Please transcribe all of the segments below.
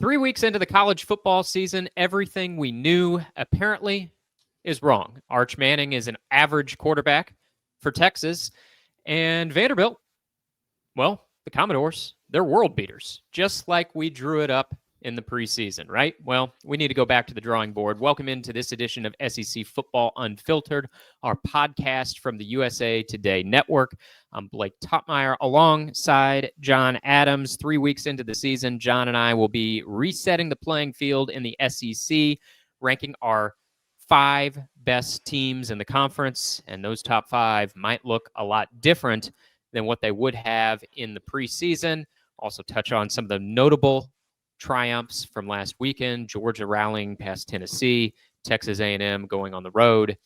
3 weeks into the college football season, everything we knew apparently is wrong. Arch Manning is an average quarterback for Texas, and Vanderbilt, well, the Commodores, they're world beaters, just like we drew it up in the preseason, right? Well, we need to go back to the drawing board. Welcome into this edition of SEC Football Unfiltered, our podcast from the USA Today Network. I'm Blake Toppmeyer alongside John Adams. 3 weeks into the season, John and I will be resetting the playing field in the SEC, ranking our 5 best teams in the conference, and those top 5 might look a lot different than what they would have in the preseason. Also touch on some of the notable triumphs from last weekend: Georgia rallying past Tennessee, Texas A&M going on the road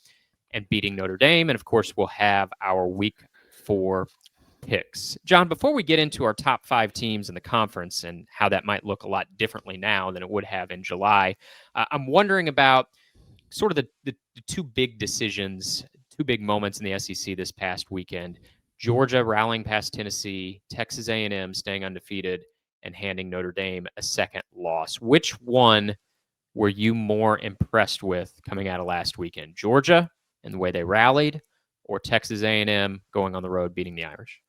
and beating Notre Dame, and of course we'll have our week 4 picks. John, before we get into our top 5 teams in the conference and how that might look a lot differently now than it would have in July, I'm wondering about sort of the 2 big decisions, 2 big moments in the SEC this past weekend. Georgia rallying past Tennessee, Texas A&M staying undefeated, and handing Notre Dame a second loss. Which one were you more impressed with coming out of last weekend? Georgia and the way they rallied, or Texas A&M going on the road beating the Irish?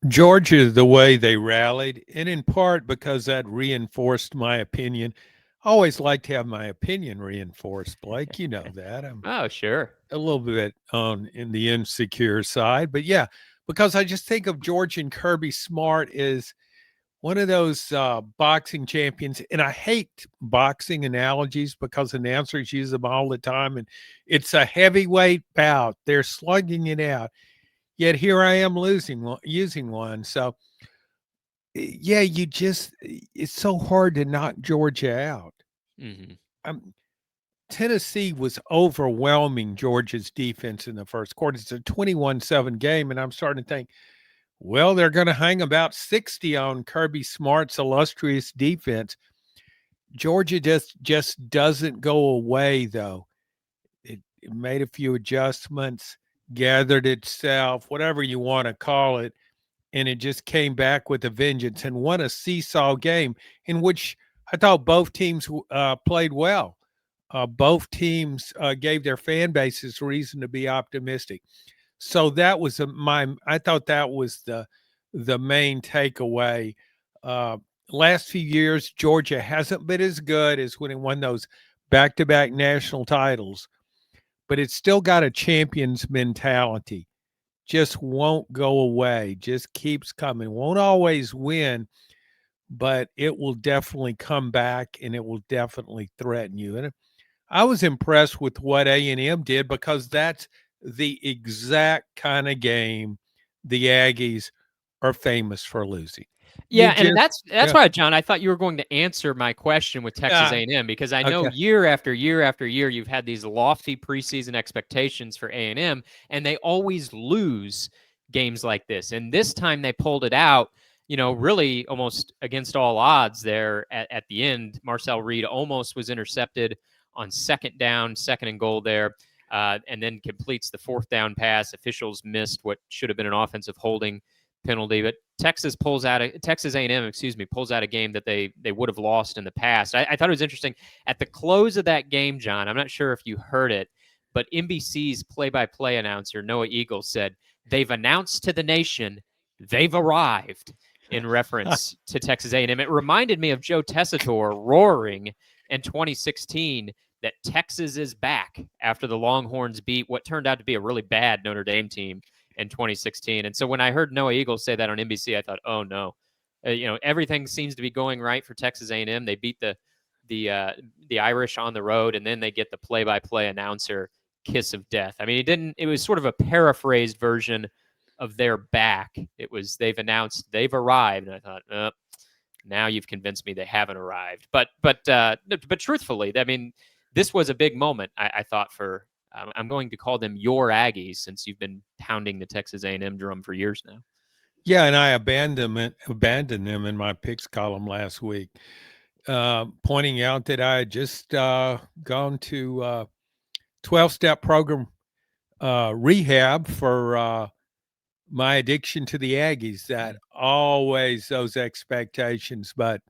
Georgia, the way they rallied, and in part because that reinforced my opinion. I always like to have my opinion reinforced, Blake. You know that. I'm Oh, sure. a little bit on in the insecure side, but yeah, because I just think of George and Kirby Smart as one of those boxing champions. And I hate boxing analogies because announcers use them all the time. And it's a heavyweight bout. They're slugging it out. Yet here I am using one. So yeah, it's so hard to knock Georgia out. Mm-hmm. Tennessee was overwhelming Georgia's defense in the first quarter. It's a 21-7 game, and I'm starting to think, well, they're going to hang about 60 on Kirby Smart's illustrious defense. Georgia just doesn't go away, though. It made a few adjustments, gathered itself, whatever you want to call it, and it just came back with a vengeance and won a seesaw game in which I thought both teams played well. Both teams gave their fan bases reason to be optimistic. So that was I thought that was the main takeaway. Last few years, Georgia hasn't been as good as when it won those back-to-back national titles, but it's still got a champion's mentality. Just won't go away. Just keeps coming. Won't always win, but it will definitely come back and it will definitely threaten you. And I was impressed with what A&M did because that's the exact kind of game the Aggies are famous for losing. Yeah, and that's why, John, I thought you were going to answer my question with Texas uh, A&M, because I know okay. year after year after year you've had these lofty preseason expectations for A&M, and they always lose games like this. And this time they pulled it out, really almost against all odds there at the end. Marcel Reed almost was intercepted on second down, second and goal there, and then completes the fourth down pass. Officials missed what should have been an offensive holding penalty, but Texas A&M, pulls out a game that they would have lost in the past. I thought it was interesting at the close of that game, John. I'm not sure if you heard it, but NBC's play-by-play announcer Noah Eagle said they've announced to the nation they've arrived in reference to Texas A&M. It reminded me of Joe Tessitore roaring in 2016 that Texas is back after the Longhorns beat what turned out to be a really bad Notre Dame team in 2016. And so when I heard Noah Eagle say that on NBC, I thought, oh no, everything seems to be going right for Texas A&M. They beat the Irish on the road, and then they get the play-by-play announcer kiss of death. I mean, it was sort of a paraphrased version of their back. It was, they've announced they've arrived. And I thought, now you've convinced me they haven't arrived. But truthfully, I mean, this was a big moment, I thought, for I'm going to call them your Aggies, since you've been pounding the Texas A&M drum for years now. Yeah, and I abandoned them in my picks column last week, pointing out that I had just gone to 12-step program rehab for my addiction to the Aggies, that always those expectations. But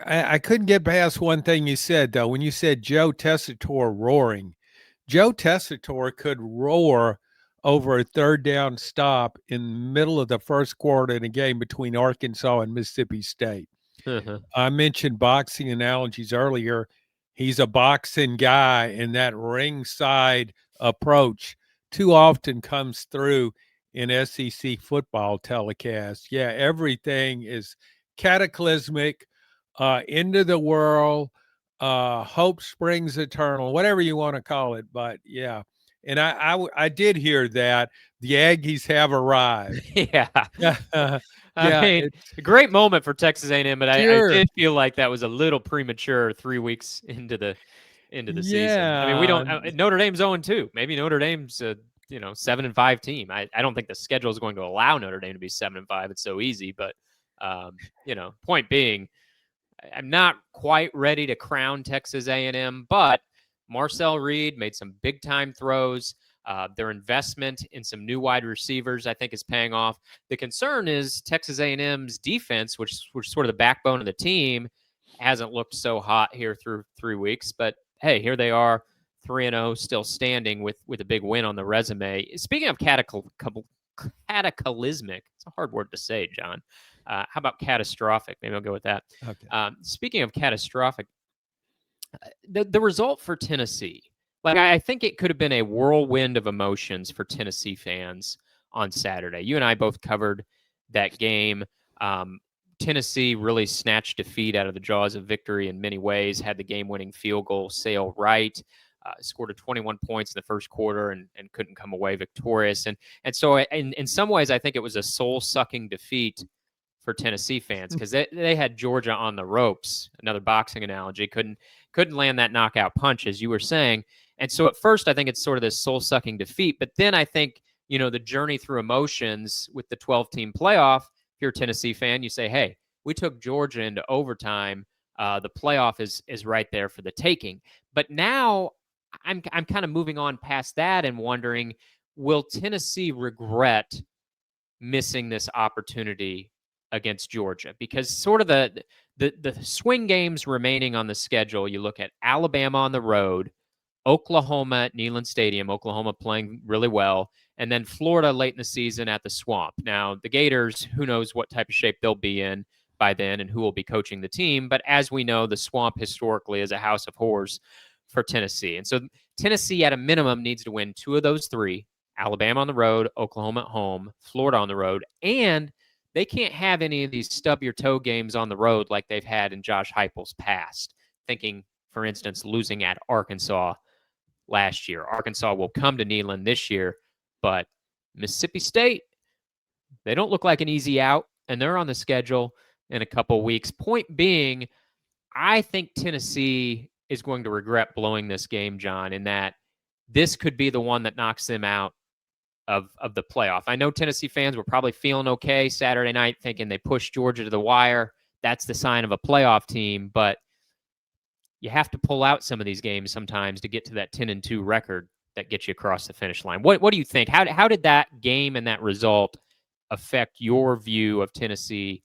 I couldn't get past one thing you said, though. When you said Joe Tessitore roaring, Joe Tessitore could roar over a third down stop in the middle of the first quarter in a game between Arkansas and Mississippi State. Uh-huh. I mentioned boxing analogies earlier. He's a boxing guy, and that ringside approach too often comes through in SEC football telecasts. Yeah, everything is cataclysmic, end of the world, hope springs eternal, whatever you want to call it. But yeah, and I did hear that the Aggies have arrived. Yeah. I Yeah, mean, it's a great moment for Texas A&M, but I sure. did feel like that was a little premature 3 weeks into the season. I mean, we Yeah, don't Notre Dame's 0-2. Maybe Notre Dame's a 7-5 team. I don't think the schedule is going to allow Notre Dame to be 7-5. It's so easy, but point being, I'm not quite ready to crown Texas A&M, but Marcel Reed made some big time throws. Their investment in some new wide receivers, I think, is paying off. The concern is Texas A&M's defense, which is sort of the backbone of the team, hasn't looked so hot here through 3 weeks. But hey, here they are, 3-0, still standing with a big win on the resume. Speaking of cataclysmic, it's a hard word to say, John. How about catastrophic? Maybe I'll go with that. okay. Speaking of catastrophic, the result for Tennessee, like I think it could have been a whirlwind of emotions for Tennessee fans on Saturday. You and I both covered that game. Tennessee really snatched defeat out of the jaws of victory in many ways, had the game-winning field goal sail right, scored a 21 points in the first quarter and couldn't come away victorious. And so in some ways, I think it was a soul-sucking defeat for Tennessee fans because they had Georgia on the ropes. Another boxing analogy, couldn't land that knockout punch, as you were saying. And so at first, I think it's sort of this soul-sucking defeat. But then I think, the journey through emotions with the 12-team playoff, if you're a Tennessee fan, you say, hey, we took Georgia into overtime. The playoff is right there for the taking. But now I'm kind of moving on past that and wondering, will Tennessee regret missing this opportunity against Georgia? Because sort of the swing games remaining on the schedule, you look at Alabama on the road, Oklahoma at Neyland Stadium, Oklahoma playing really well, and then Florida late in the season at the Swamp. Now, the Gators, who knows what type of shape they'll be in by then and who will be coaching the team. But as we know, the Swamp historically is a house of horrors for Tennessee. And so Tennessee, at a minimum, needs to win two of those three: Alabama on the road, Oklahoma at home, Florida on the road, and they can't have any of these stub your toe games on the road like they've had in Josh Heupel's past. Thinking, for instance, losing at Arkansas last year. Arkansas will come to Neyland this year, but Mississippi State, they don't look like an easy out, and they're on the schedule in a couple weeks. Point being, I think Tennessee is going to regret blowing this game, John, in that this could be the one that knocks them out of the playoff. I know Tennessee fans were probably feeling okay Saturday night, thinking they pushed Georgia to the wire. That's the sign of a playoff team, but you have to pull out some of these games sometimes to get to that 10-2 record that gets you across the finish line. What do you think? How did that game and that result affect your view of Tennessee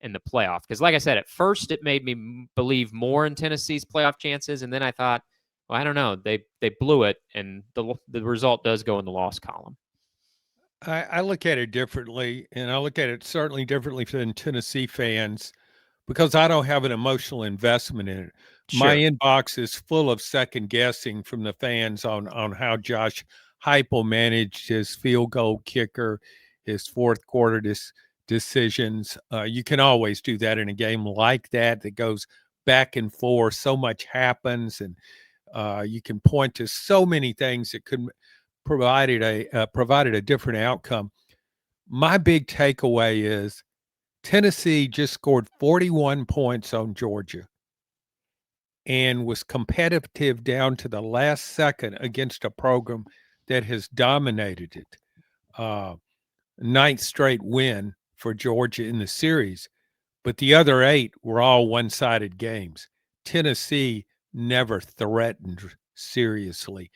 in the playoff? Because like I said, at first it made me believe more in Tennessee's playoff chances, and then I thought, well, I don't know, they blew it, and the result does go in the loss column. I look at it differently, and I look at it certainly differently than Tennessee fans because I don't have an emotional investment in it. My Sure. inbox is full of second guessing from the fans on how Josh Heupel managed his field goal kicker, his fourth quarter decisions. You can always do that in a game like that goes back and forth. So much happens, and you can point to so many things that could provided a different outcome. My big takeaway is Tennessee just scored 41 points on Georgia and was competitive down to the last second against a program that has dominated it. Ninth straight win for Georgia in the series, but the other 8 were all one-sided games. Tennessee never threatened seriously.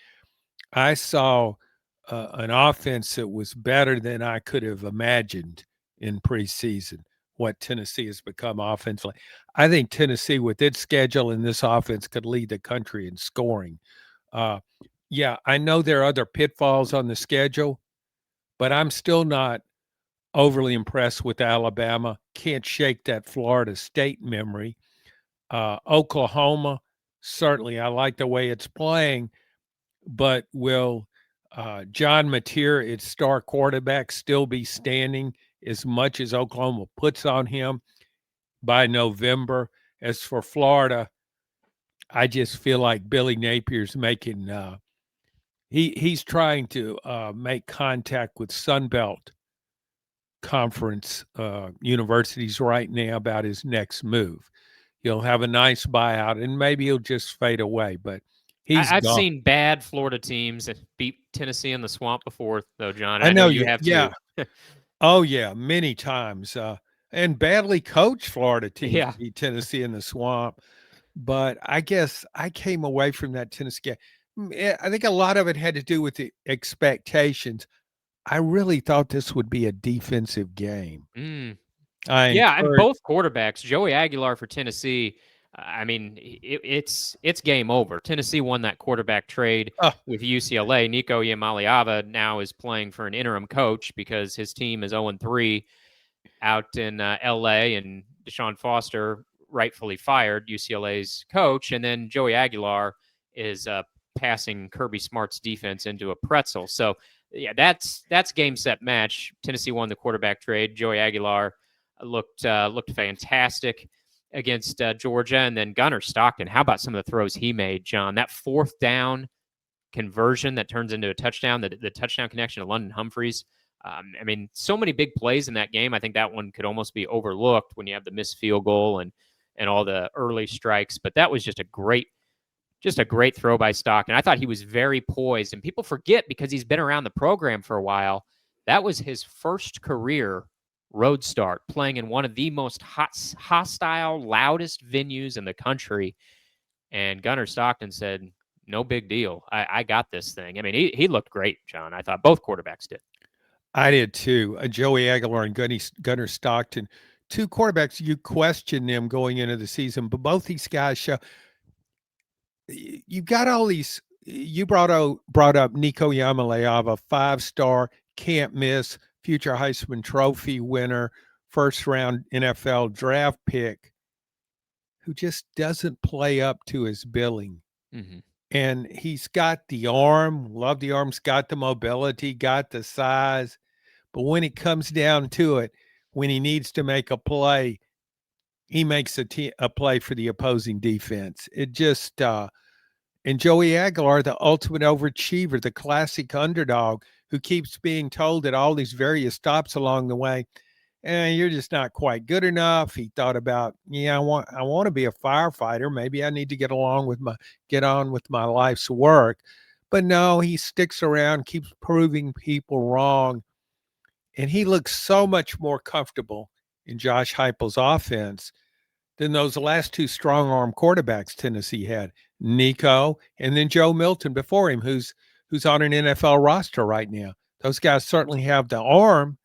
I saw an offense that was better than I could have imagined in preseason. What Tennessee has become offensively, I think Tennessee, with its schedule and this offense, could lead the country in scoring. Uh, yeah, I know there are other pitfalls on the schedule, but I'm still not overly impressed with Alabama. Can't shake that Florida State memory. Oklahoma, certainly, I like the way it's playing, but will John Mateer, its star quarterback, still be standing as much as Oklahoma puts on him by November? As for Florida, I just feel like Billy Napier's making he's trying to make contact with Sunbelt Conference universities right now about his next move. He'll have a nice buyout and maybe he'll just fade away, but he's I've gone. seen bad Florida teams that beat Tennessee in the swamp before, though, John, and I I know know you you, have yeah. too. Oh yeah, many times. And badly coached Florida teams Yeah. beat Tennessee in the swamp. But I guess I came away from that Tennessee game. I think a lot of it had to do with the expectations. I really thought this would be a defensive game. Mm. I Yeah, and encouraged. both quarterbacks, Joey Aguilar for Tennessee, I mean, it's game over. Tennessee won that quarterback trade Oh, with UCLA. Nico Iamaleava now is playing for an interim coach because his team is 0-3 out in LA, and Deshaun Foster rightfully fired UCLA's coach, and then Joey Aguilar is passing Kirby Smart's defense into a pretzel. So yeah, that's game set match. Tennessee won the quarterback trade. Joey Aguilar looked fantastic against Georgia, and then Gunnar Stockton. How about some of the throws he made, John? That fourth down conversion that turns into a touchdown, the touchdown connection to London Humphreys. I mean, so many big plays in that game. I think that one could almost be overlooked when you have the missed field goal and all the early strikes. But that was just a great throw by Stockton. I thought he was very poised, and people forget because he's been around the program for a while. That was his first career road start, playing in one of the most hostile, loudest venues in the country. And Gunnar Stockton said, "No big deal. I got this thing." I mean, he looked great, John. I thought both quarterbacks did. I did too. Joey Aguilar and Gunnar Stockton, two quarterbacks. You question them going into the season, but both these guys show you've got all these. You brought up Nico Yamaleava, 5-star, can't miss, future Heisman Trophy winner, first round NFL draft pick, who just doesn't play up to his billing. Mm-hmm. And he's got the arm, love the arms, got the mobility, got the size. But when it comes down to it, when he needs to make a play, he makes a play for the opposing defense. It just, and Joey Aguilar, the ultimate overachiever, the classic underdog who keeps being told at all these various stops along the way, you're just not quite good enough. He thought about, I want to be a firefighter. Maybe I need to get on with my life's work. But no, he sticks around, keeps proving people wrong. And he looks so much more comfortable in Josh Heupel's offense than those last two strong arm quarterbacks Tennessee had, Nico and then Joe Milton before him, who's on an NFL roster right now. Those guys certainly have the arm,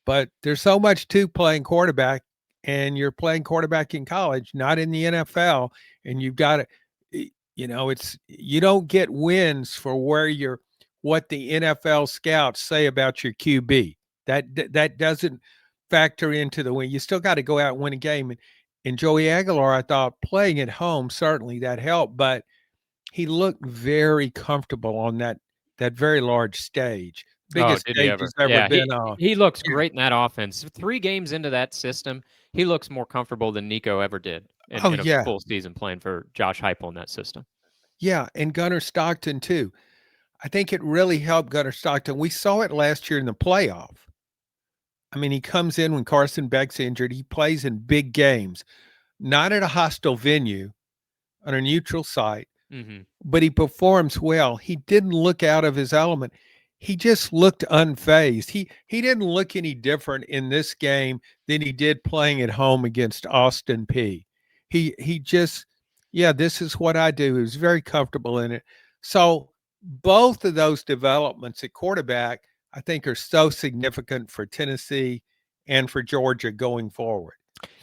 but there's so much to playing quarterback, and you're playing quarterback in college, not in the NFL, and you've got to, it's you don't get wins for what the NFL scouts say about your QB. That doesn't factor into the win. You still got to go out and win a game. And Joey Aguilar, I thought playing at home, certainly that helped, but he looked very comfortable on that very large stage, Oh, biggest did he stage ever? he's ever Yeah, been on. he looks Yeah. great in that offense. 3 games into that system, he looks more comfortable than Nico ever did Oh in a yeah, full season playing for Josh Heupel in that system. yeah, and Gunnar Stockton too. I think it really helped Gunnar Stockton. We saw it last year in the playoff. I mean, he comes in when Carson Beck's injured. He plays in big games, not at a hostile venue, on a neutral site, Mm-hmm. but he performs well. He didn't look out of his element. He just looked unfazed. He didn't look any different in this game than he did playing at home against Austin P. He just, yeah, this is what I do. He was very comfortable in it. So both of those developments at quarterback, I think, are so significant for Tennessee and for Georgia going forward.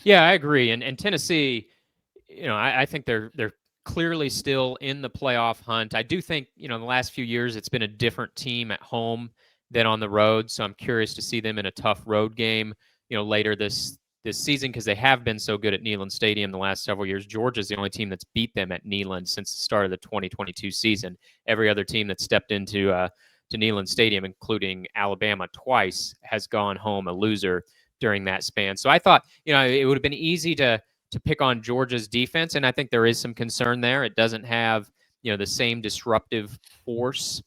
Yeah, I agree. And Tennessee, I think they're clearly still in the playoff hunt. I do think, in the last few years it's been a different team at home than on the road. So I'm curious to see them in a tough road game, later this season, because they have been so good at Neyland Stadium the last several years. Georgia's the only team that's beat them at Neyland since the start of the 2022 season. Every other team that stepped into to Neyland Stadium, including Alabama twice, has gone home a loser during that span. So I thought, it would have been easy to pick on Georgia's defense, and I think there is some concern there. It doesn't have, the same disruptive force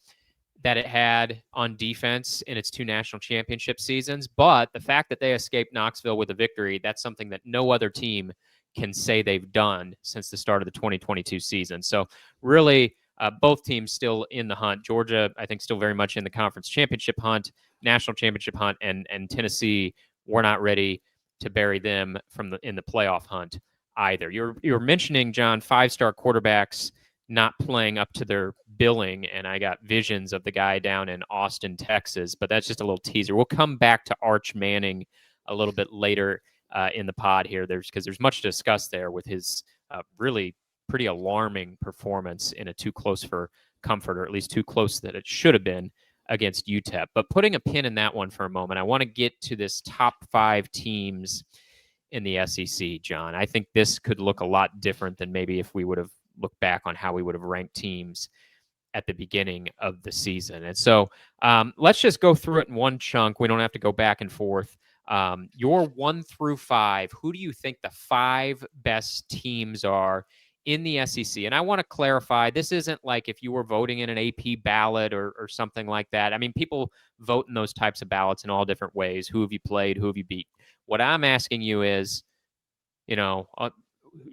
that it had on defense in its two national championship seasons. But the fact that they escaped Knoxville with a victory, that's something that no other team can say they've done since the start of the 2022 season. So really, both teams still in the hunt. Georgia, I think, still very much in the conference championship hunt, national championship hunt, and Tennessee, we're not ready to bury them in the playoff hunt either. You're mentioning, John, 5-star quarterbacks not playing up to their billing, and I got visions of the guy down in Austin, Texas, but that's just a little teaser. We'll come back to Arch Manning a little bit later in the pod here. Because there's much to discuss there with his really pretty alarming performance in a too close for comfort, or at least too close that it should have been, against UTEP. But putting a pin in that one for a moment, I want to get to this top 5 teams in the SEC, John. I think this could look a lot different than maybe if we would have looked back on how we would have ranked teams at the beginning of the season. And so let's just go through it in one chunk. We don't have to go back and forth. Your 1 through 5, who do you think the 5 best teams are in the SEC? And I want to clarify, this isn't like if you were voting in an AP ballot or something like that. I mean, people vote in those types of ballots in all different ways. Who have you played? Who have you beat? What I'm asking you is,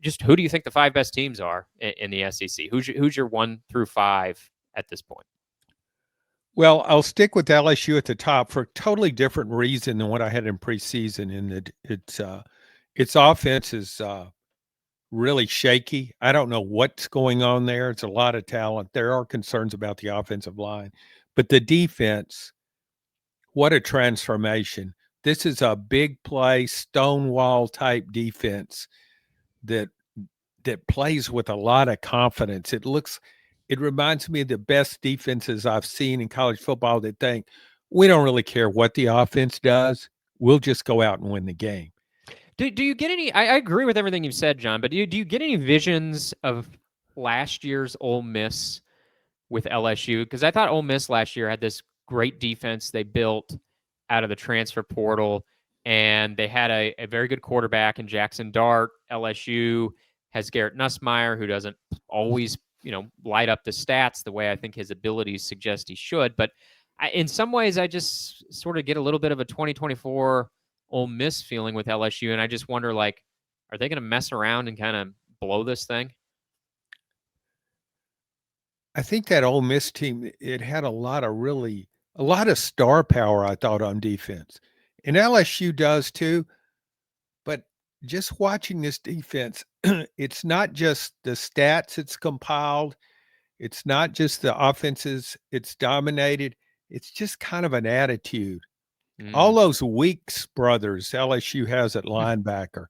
just who do you think the 5 best teams are in the SEC? Who's your 1 through 5 at this point? Well, I'll stick with LSU at the top for a totally different reason than what I had in preseason. In that its offense is really shaky. I don't know what's going on there. It's a lot of talent. There are concerns about the offensive line, but the defense, what a transformation. This is a big play, stonewall type defense that plays with a lot of confidence. It reminds me of the best defenses I've seen in college football that think we don't really care what the offense does. We'll just go out and win the game. Do you get any? I agree with everything you've said, John. But do you get any visions of last year's Ole Miss with LSU? Because I thought Ole Miss last year had this great defense they built out of the transfer portal, and they had a very good quarterback in Jackson Dart. LSU has Garrett Nussmeier, who doesn't always, light up the stats the way I think his abilities suggest he should. But in some ways, I just sort of get a little bit of a 2024 Ole Miss feeling with LSU, and I just wonder, like, are they going to mess around and kind of blow this thing? I think that Ole Miss team, it had a lot of star power, I thought, on defense. And LSU does too. But just watching this defense, it's not just the stats it's compiled, it's not just the offenses it's dominated, it's just kind of an attitude. All those Weeks brothers LSU has at linebacker.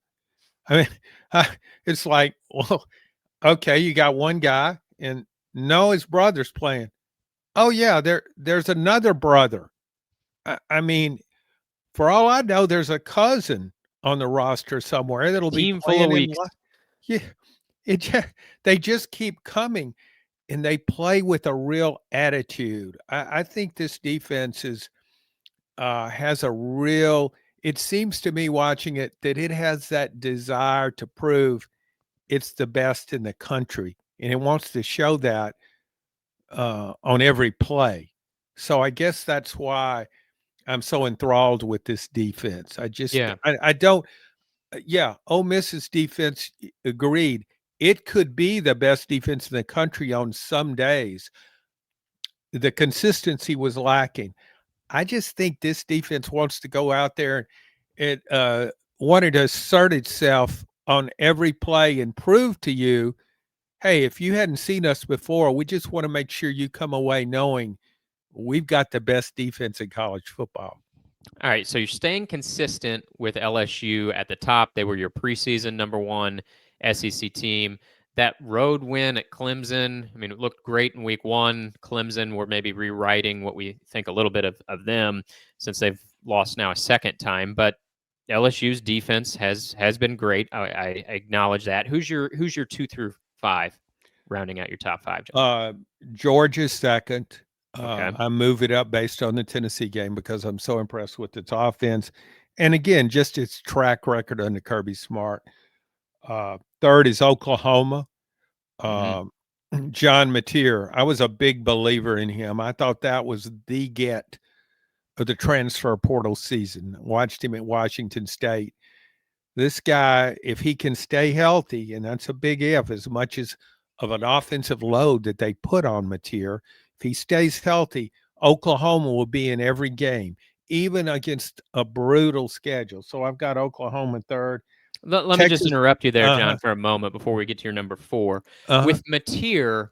I mean, it's like, well, okay, you got one guy, and no, his brother's playing. Oh yeah, there's another brother. I mean, for all I know, there's a cousin on the roster somewhere that'll be Team full of playing in. Weeks. Yeah, they just keep coming, and they play with a real attitude. I think this defense has a real. It seems to me watching it that it has that desire to prove it's the best in the country, and it wants to show that on every play. So I guess that's why I'm so enthralled with this defense. Yeah. I don't. Yeah, Ole Miss's defense, agreed. It could be the best defense in the country on some days. The consistency was lacking. I just think this defense wants to go out there. It wanted to assert itself on every play and prove to you hey, if you hadn't seen us before, we just want to make sure you come away knowing we've got the best defense in college football. All right, so you're staying consistent with LSU at the top. They were your preseason number one SEC team. That road win at Clemson, I mean, it looked great in week one. Clemson were maybe rewriting what we think a little bit of them since they've lost now a second time. But LSU's defense has been great. I acknowledge that. Who's your 2 through 5, rounding out your top five, John? Georgia's second. Okay. I move it up based on the Tennessee game because I'm so impressed with its offense. And again, just its track record under Kirby Smart. Third is Oklahoma. Mm-hmm. John Mateer. I was a big believer in him. I thought that was the get of the transfer portal season. Watched him at Washington State. This guy, if he can stay healthy, and that's a big if, as much as of an offensive load that they put on Mateer, if he stays healthy, Oklahoma will be in every game, even against a brutal schedule. So I've got Oklahoma third. Let me just Texas, interrupt you there, uh-huh, John, for a moment before we get to your number 4. uh-huh. With Mateer,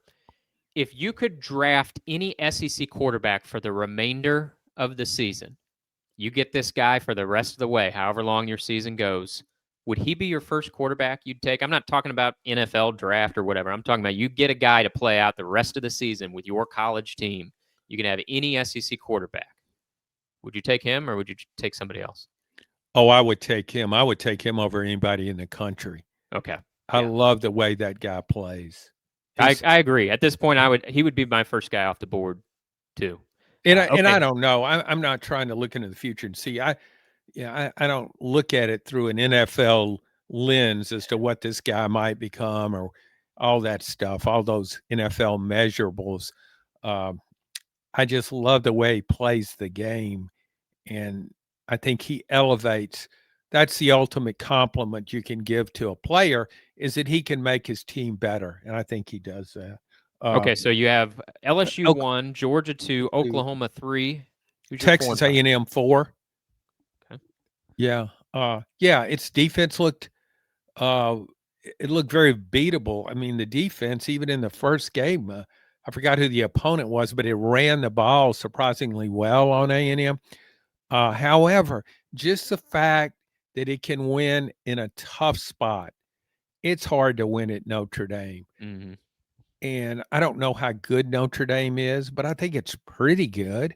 if you could draft any SEC quarterback for the remainder of the season, you get this guy for the rest of the way, however long your season goes, would he be your first quarterback you'd take? I'm not talking about NFL draft or whatever. I'm talking about you get a guy to play out the rest of the season with your college team. You can have any SEC quarterback. Would you take him or would you take somebody else? Oh, I would take him. I would take him over anybody in the country. Okay. I Yeah. love the way that guy plays. I agree. At this point, he would be my first guy off the board too. And I Okay. don't know. I'm not trying to look into the future and see. I don't look at it through an NFL lens as to what this guy might become or all that stuff, all those NFL measurables. Um, I just love the way he plays the game, and I think he elevates. That's the ultimate compliment you can give to a player is that he can make his team better, and I think he does that. Uh, Okay. So you have LSU Ok- 1, Georgia 2, Oklahoma 3. Who's your 4 and Texas 5? A&M 4. Okay. Yeah. Yeah, its defense looked uh it looked very beatable. I mean, the defense even in the first game, I forgot who the opponent was, but it ran the ball surprisingly well on A&M. However, just the fact that it can win in a tough spot, it's hard to win at Notre Dame. Mm-hmm. And I don't know how good Notre Dame is, but I think it's pretty good.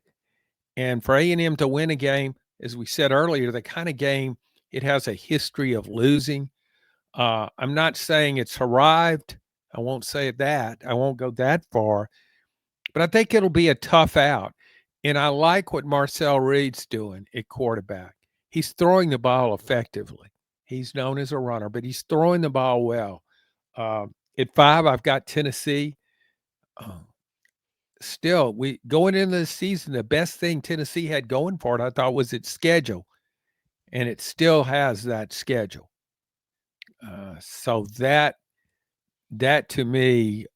And for A&M to win a game, as we said earlier, the kind of game it has a history of losing. I'm not saying it's arrived. I won't say that. I won't go that far. But I think it'll be a tough out. And I like what Marcel Reed's doing at quarterback. He's throwing the ball effectively. He's known as a runner, but he's throwing the ball well. At 5, I've got Tennessee. Uh, Still, we going into the season, the best thing Tennessee had going for it, I thought, was its schedule, and it still has that schedule. So that to me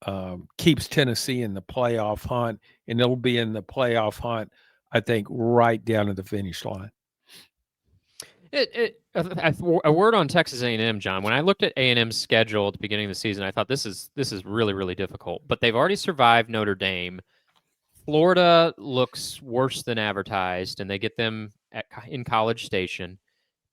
keeps Tennessee in the playoff hunt, and it'll be in the playoff hunt, I think, right down to the finish line. A word on Texas A&M, John. When I looked at A&M's schedule at the beginning of the season, I thought this is really really difficult. But they've already survived Notre Dame. Florida looks worse than advertised, and they get them in College Station.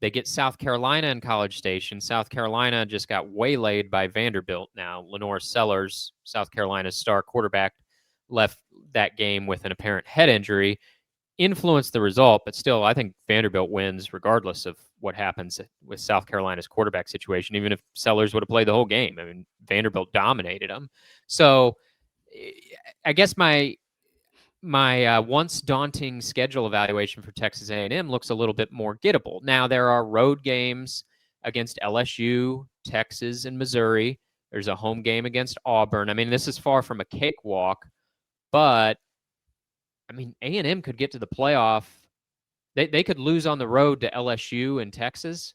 They get South Carolina in College Station. South Carolina just got waylaid by Vanderbilt. Now, Lenore Sellers, South Carolina's star quarterback, left that game with an apparent head injury, influenced the result, but still, I think Vanderbilt wins regardless of what happens with South Carolina's quarterback situation, even if Sellers would have played the whole game. I mean, Vanderbilt dominated them. So I guess my once daunting schedule evaluation for Texas A&M looks a little bit more gettable. Now there are road games against LSU, Texas, and Missouri. There's a home game against Auburn. I mean, this is far from a cakewalk, but I mean, A&M could get to the playoff. They could lose on the road to LSU and Texas,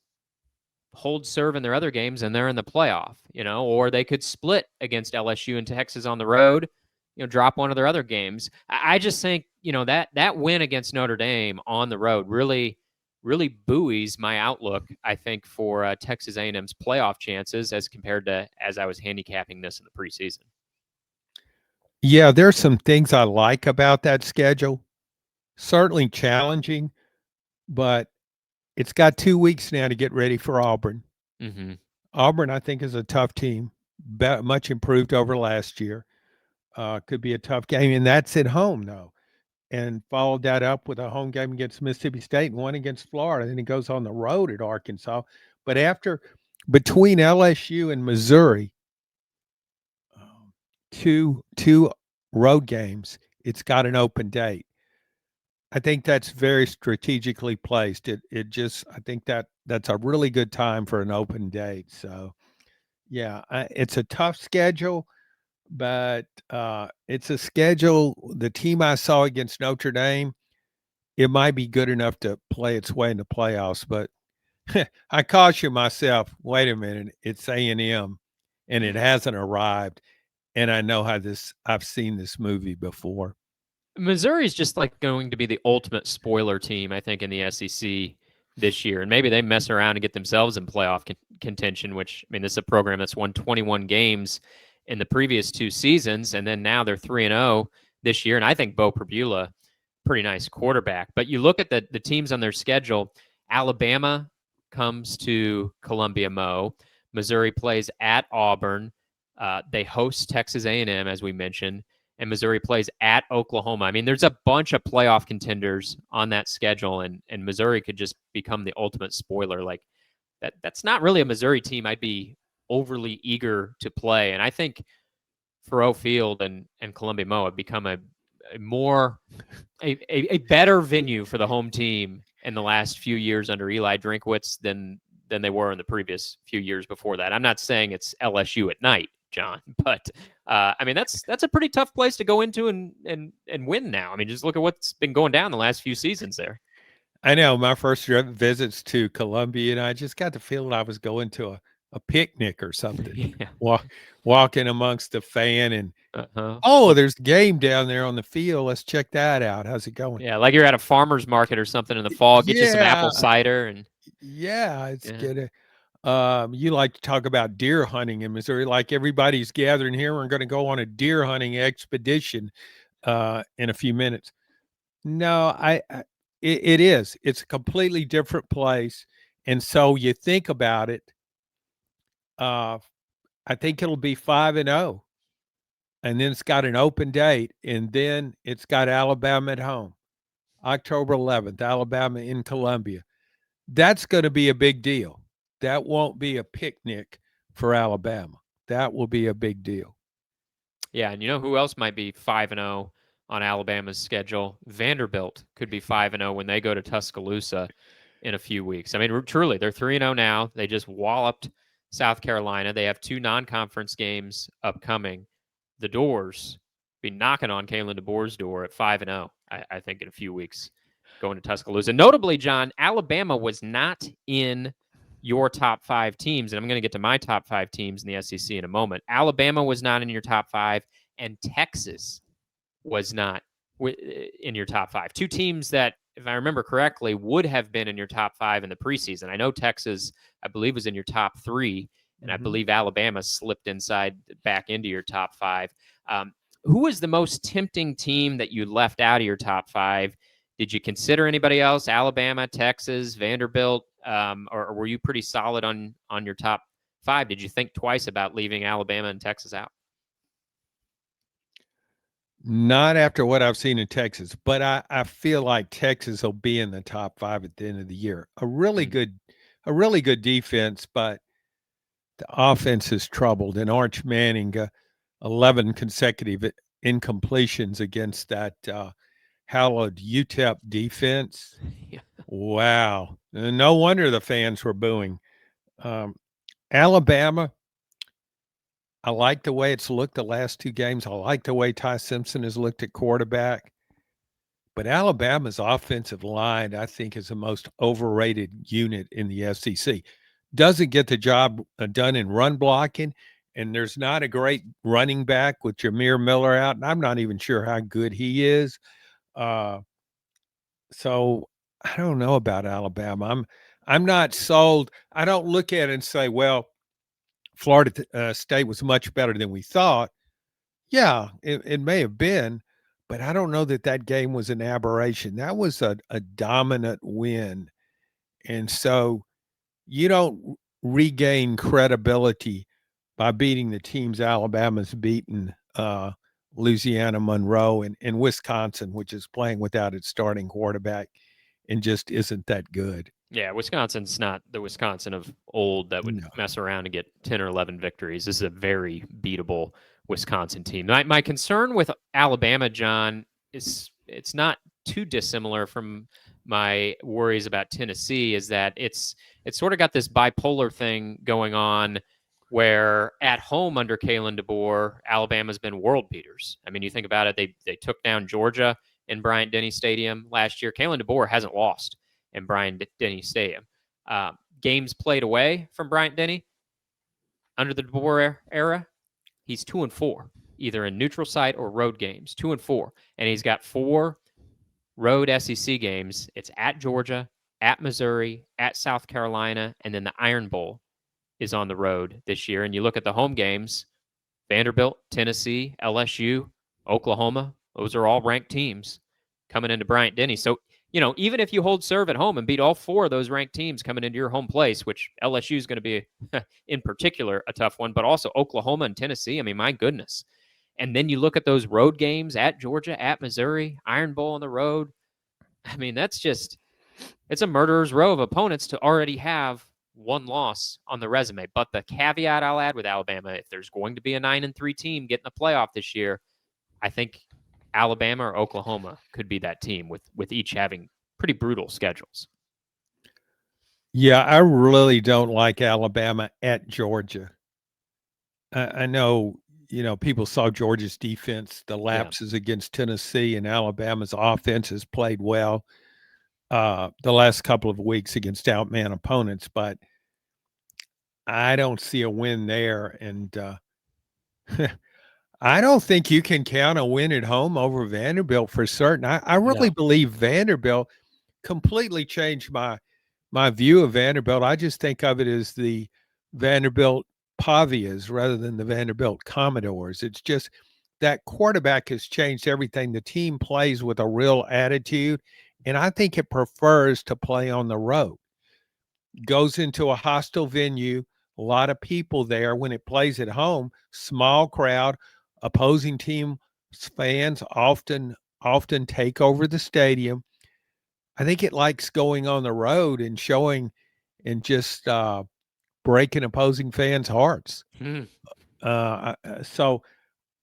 hold serve in their other games, and they're in the playoff, or they could split against LSU and Texas on the road, drop one of their other games. I just think, that win against Notre Dame on the road really, really buoys my outlook, I think, for Texas A&M's playoff chances as compared to as I was handicapping this in the preseason. Yeah, there's some things I like about that schedule. Certainly challenging, but it's got 2 weeks now to get ready for Auburn. Mm-hmm. Auburn, I think, is a tough team, much improved over last year. Could be a tough game, and that's at home, though. And followed that up with a home game against Mississippi State and one against Florida. Then he goes on the road at Arkansas. But between LSU and Missouri, two road games, it's got an open date. I think that's very strategically placed. I think that's a really good time for an open date. So yeah, it's a tough schedule, but it's a schedule. The team I saw against Notre Dame, it might be good enough to play its way into playoffs. But I caution myself. Wait a minute, it's A&M, and it hasn't arrived. And I know how this. I've seen this movie before. Missouri's just like going to be the ultimate spoiler team, I think, in the SEC this year. And maybe they mess around and get themselves in playoff contention, which, I mean, this is a program that's won 21 games in the previous 2 seasons. And then now they're 3-0 this year. And I think Bo Perbula, pretty nice quarterback. But you look at the teams on their schedule. Alabama comes to Columbia Mo. Missouri plays at Auburn. They host Texas A&M, as we mentioned, and Missouri plays at Oklahoma. I mean, there's a bunch of playoff contenders on that schedule, and Missouri could just become the ultimate spoiler. Like that's not really a Missouri team I'd be overly eager to play. And I think Faurot Field and Columbia Mo have become a better venue for the home team in the last few years under Eli Drinkwitz than they were in the previous few years before that. I'm not saying it's LSU at night, John, but I mean that's a pretty tough place to go into and win now. I mean, just look at what's been going down the last few seasons there. I know my first visits to Columbia, and I just got the feeling I was going to a picnic or something. Yeah. Walking amongst the fan and Uh-huh. oh, there's game down there on the field. Let's check that out. How's it going? Yeah, like you're at a farmer's market or something in the fall. Get you some Yeah, apple cider and yeah, it's yeah. good. You like to talk about deer hunting in Missouri, like everybody's gathering here. We're going to go on a deer hunting expedition in a few minutes. No, it is. It's a completely different place, and so you think about it. Uh, I think it'll be 5-0, and then it's got an open date, and then it's got Alabama at home, October 11th, Alabama in Columbia. That's going to be a big deal. That won't be a picnic for Alabama. That will be a big deal. Yeah, and you know who else might be 5-0 on Alabama's schedule? Vanderbilt could be 5-0 when they go to Tuscaloosa in a few weeks. I mean, truly, they're 3-0 now. They just walloped South Carolina. They have 2 non-conference games upcoming. The Doors be knocking on Kalen DeBoer's door at 5-0, I think, in a few weeks going to Tuscaloosa. Notably, John, Alabama was not in your top 5 teams, and I'm going to get to my top 5 teams in the SEC in a moment. Alabama was not in your top 5, and Texas was not in your top 5. 2 teams that, if I remember correctly, would have been in your top 5 in the preseason. I know Texas, I believe, was in your top 3, and I believe Alabama slipped back into your top 5. Who was the most tempting team that you left out of your top 5? Did you consider anybody else? Alabama, Texas, Vanderbilt, or were you pretty solid on your top 5? Did you think twice about leaving Alabama and Texas out? Not after what I've seen in Texas, but I feel like Texas will be in the top 5 at the end of the year. A really good defense, but the offense is troubled. And Arch Manning, 11 consecutive incompletions against that hallowed UTEP defense. Yeah. Wow. No wonder the fans were booing. Alabama, I like the way it's looked the last 2 games. I like the way Ty Simpson has looked at quarterback. But Alabama's offensive line, I think, is the most overrated unit in the SEC. Doesn't get the job done in run blocking, and there's not a great running back with Jameer Miller out, and I'm not even sure how good he is. So I don't know about Alabama. I'm not sold. I don't look at it and say, well, Florida State was much better than we thought. Yeah, it may have been, but I don't know that that game was an aberration. That was a dominant win. And so you don't regain credibility by beating the teams Alabama's beaten, Louisiana Monroe and Wisconsin, which is playing without its starting quarterback and just isn't that good. Yeah, Wisconsin's not the Wisconsin of old that would No. mess around and get 10 or 11 victories. This is a very beatable Wisconsin team. My concern with Alabama, John, is it's not too dissimilar from my worries about Tennessee, is that it's sort of got this bipolar thing going on where at home under Kalen DeBoer, Alabama's been world beaters. I mean, you think about it, they took down Georgia in Bryant-Denny Stadium last year. Kalen DeBoer hasn't lost in Bryant-Denny Stadium. Games played away from Bryant-Denny under the DeBoer era, he's 2-4, either in neutral site or road games. 2-4, and he's got 4 road SEC games. It's at Georgia, at Missouri, at South Carolina, and then the Iron Bowl is on the road this year. And you look at the home games: Vanderbilt, Tennessee, LSU, Oklahoma. Those are all ranked teams coming into Bryant-Denny. So, even if you hold serve at home and beat all 4 of those ranked teams coming into your home place, which LSU is going to be, in particular, a tough one, but also Oklahoma and Tennessee. I mean, my goodness. And then you look at those road games at Georgia, at Missouri, Iron Bowl on the road. I mean, it's a murderer's row of opponents to already have one loss on the resume. But the caveat I'll add with Alabama, if there's going to be a 9-3 team getting the playoff this year, I think Alabama or Oklahoma could be that team with each having pretty brutal schedules. Yeah, I really don't like Alabama at Georgia. I know, people saw Georgia's defense, the lapses against Tennessee, and Alabama's offense has played well the last couple of weeks against outman opponents, but I don't see a win there. And I don't think you can count a win at home over Vanderbilt for certain. I really believe Vanderbilt completely changed my view of Vanderbilt. I just think of it as the Vanderbilt Pavias rather than the Vanderbilt Commodores. It's just that quarterback has changed everything. The team plays with a real attitude, and I think it prefers to play on the road. Goes into a hostile venue, a lot of people there. When it plays at home, small crowd, opposing team fans often take over the stadium. I think it likes going on the road and showing and just breaking opposing fans' hearts. So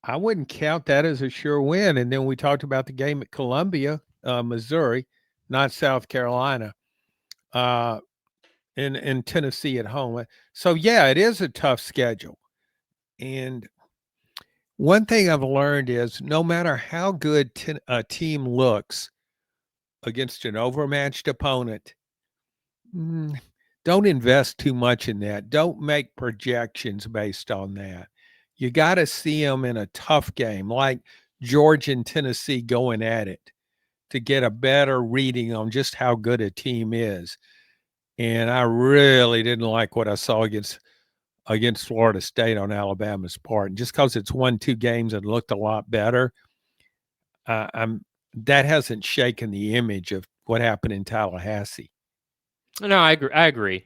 I wouldn't count that as a sure win. And then we talked about the game at Columbia, Missouri, not South Carolina, and Tennessee at home. So, yeah, it is a tough schedule. And one thing I've learned is no matter how good a team looks against an overmatched opponent, don't invest too much in that. Don't make projections based on that. You got to see them in a tough game like Georgia and Tennessee going at it to get a better reading on just how good a team is. And I really didn't like what I saw against Florida State on Alabama's part. And just because it's won 2 games and looked a lot better, that hasn't shaken the image of what happened in Tallahassee. No, I agree.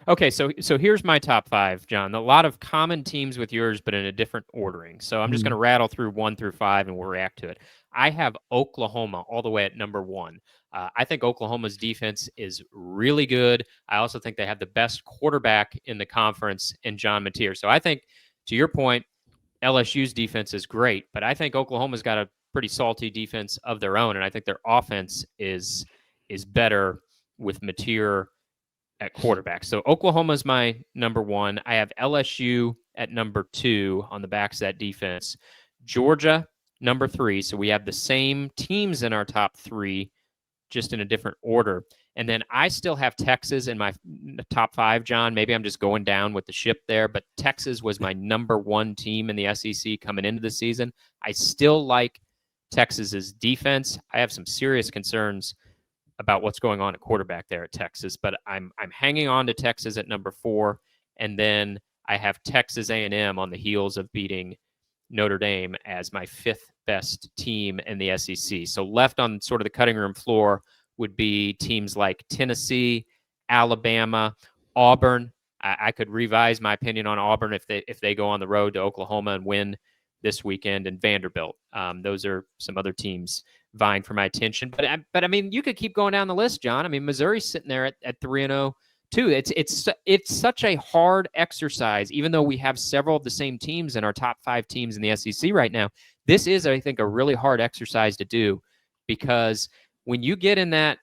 Okay, so here's my top 5, John. A lot of common teams with yours, but in a different ordering. So I'm just going to rattle through 1 through 5, and we'll react to it. I have Oklahoma all the way at number 1. I think Oklahoma's defense is really good. I also think they have the best quarterback in the conference in John Mateer. So I think, to your point, LSU's defense is great, but I think Oklahoma's got a pretty salty defense of their own, and I think their offense is better with Mateer at quarterback. So Oklahoma's my number 1. I have LSU at number 2 on the backs of that defense. Georgia, number 3. So we have the same teams in our top 3, just in a different order. And then I still have Texas in my top 5, John. Maybe I'm just going down with the ship there, but Texas was my number 1 team in the SEC coming into the season. I still like Texas's defense. I have some serious concerns about what's going on at quarterback there at Texas, but I'm hanging on to Texas at number 4, and then I have Texas A&M on the heels of beating Notre Dame as my 5th best team in the SEC. So left on sort of the cutting room floor would be teams like Tennessee, Alabama, Auburn. I could revise my opinion on Auburn if they go on the road to Oklahoma and win this weekend, and Vanderbilt. Those are some other teams vying for my attention. But I mean, you could keep going down the list, John. I mean, Missouri's sitting there at 3-0 too. It's such a hard exercise, even though we have several of the same teams in our top 5 teams in the SEC right now. This is, I think, a really hard exercise to do, because when you get in that,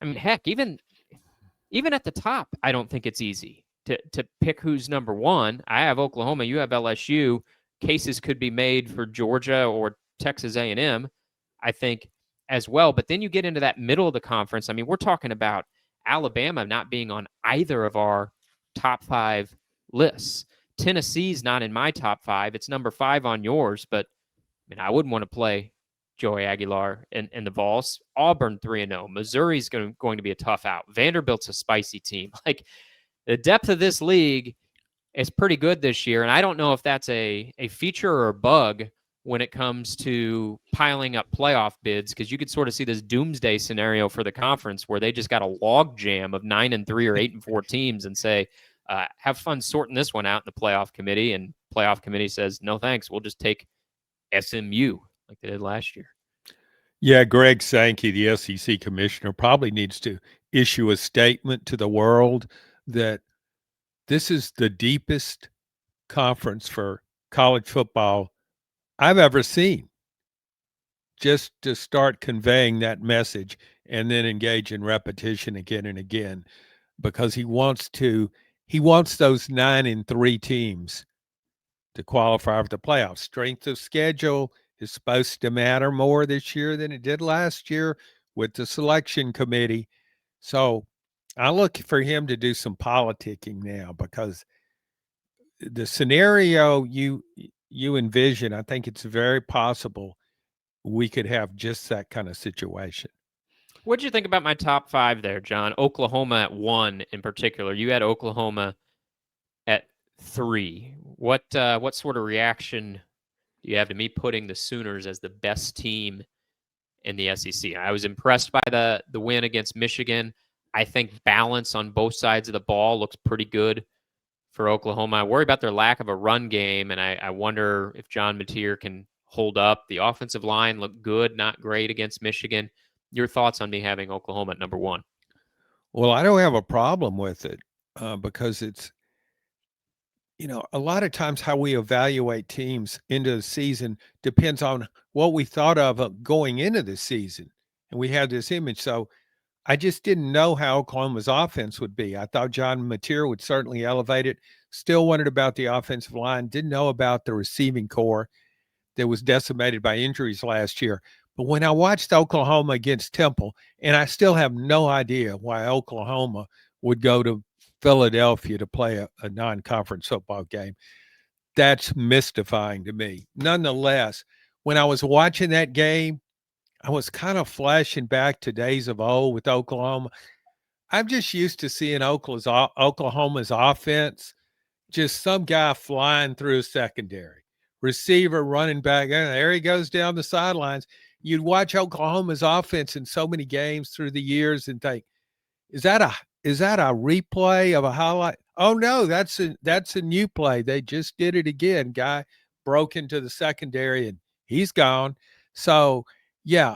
I mean, heck, even at the top, I don't think it's easy to pick who's number 1. I have Oklahoma, you have LSU. Cases could be made for Georgia or Texas A&M, I think, as well. But then you get into that middle of the conference. I mean, we're talking about Alabama not being on either of our top 5 lists. Tennessee's not in my top 5. It's number 5 on yours, but I mean, I wouldn't want to play Joey Aguilar and the Vols. Auburn 3-0. Missouri's going to be a tough out. Vanderbilt's a spicy team. Like, the depth of this league is pretty good this year, and I don't know if that's a feature or a bug when it comes to piling up playoff bids, because you could sort of see this doomsday scenario for the conference where they just got a log jam of 9-3 or 8-4 teams and say, have fun sorting this one out in the playoff committee. And playoff committee says, no thanks, we'll just take SMU like they did last year. Yeah, Greg Sankey, the SEC commissioner, probably needs to issue a statement to the world that this is the deepest conference for college football I've ever seen. Just to start conveying that message and then engage in repetition again and again, because he wants those 9-3 teams to qualify for the playoffs. Strength of schedule is supposed to matter more this year than it did last year with the selection committee. So I look for him to do some politicking now, because the scenario you envision, I think it's very possible we could have just that kind of situation. What did you think about my top 5 there, John? Oklahoma at 1 in particular. You had Oklahoma at 3. What sort of reaction do you have to me putting the Sooners as the best team in the SEC? I was impressed by the win against Michigan. I think balance on both sides of the ball looks pretty good for Oklahoma. I worry about their lack of a run game, and I wonder if John Mateer can hold up. The offensive line looked good, not great against Michigan. Your thoughts on me having Oklahoma at number 1? Well, I don't have a problem with it, because it's, a lot of times how we evaluate teams into the season depends on what we thought of going into the season. And we had this image. So I just didn't know how Oklahoma's offense would be. I thought John Mateer would certainly elevate it. Still wondered about the offensive line. Didn't know about the receiving corps that was decimated by injuries last year. But when I watched Oklahoma against Temple, and I still have no idea why Oklahoma would go to Philadelphia to play a non-conference football game, that's mystifying to me. Nonetheless, when I was watching that game, I was kind of flashing back to days of old with Oklahoma. I'm just used to seeing Oklahoma's offense, just some guy flying through a secondary, receiver running back, and there he goes down the sidelines. You'd watch Oklahoma's offense in so many games through the years and think, is that a replay of a highlight? Oh no, that's a new play. They just did it again. Guy broke into the secondary and he's gone. So yeah,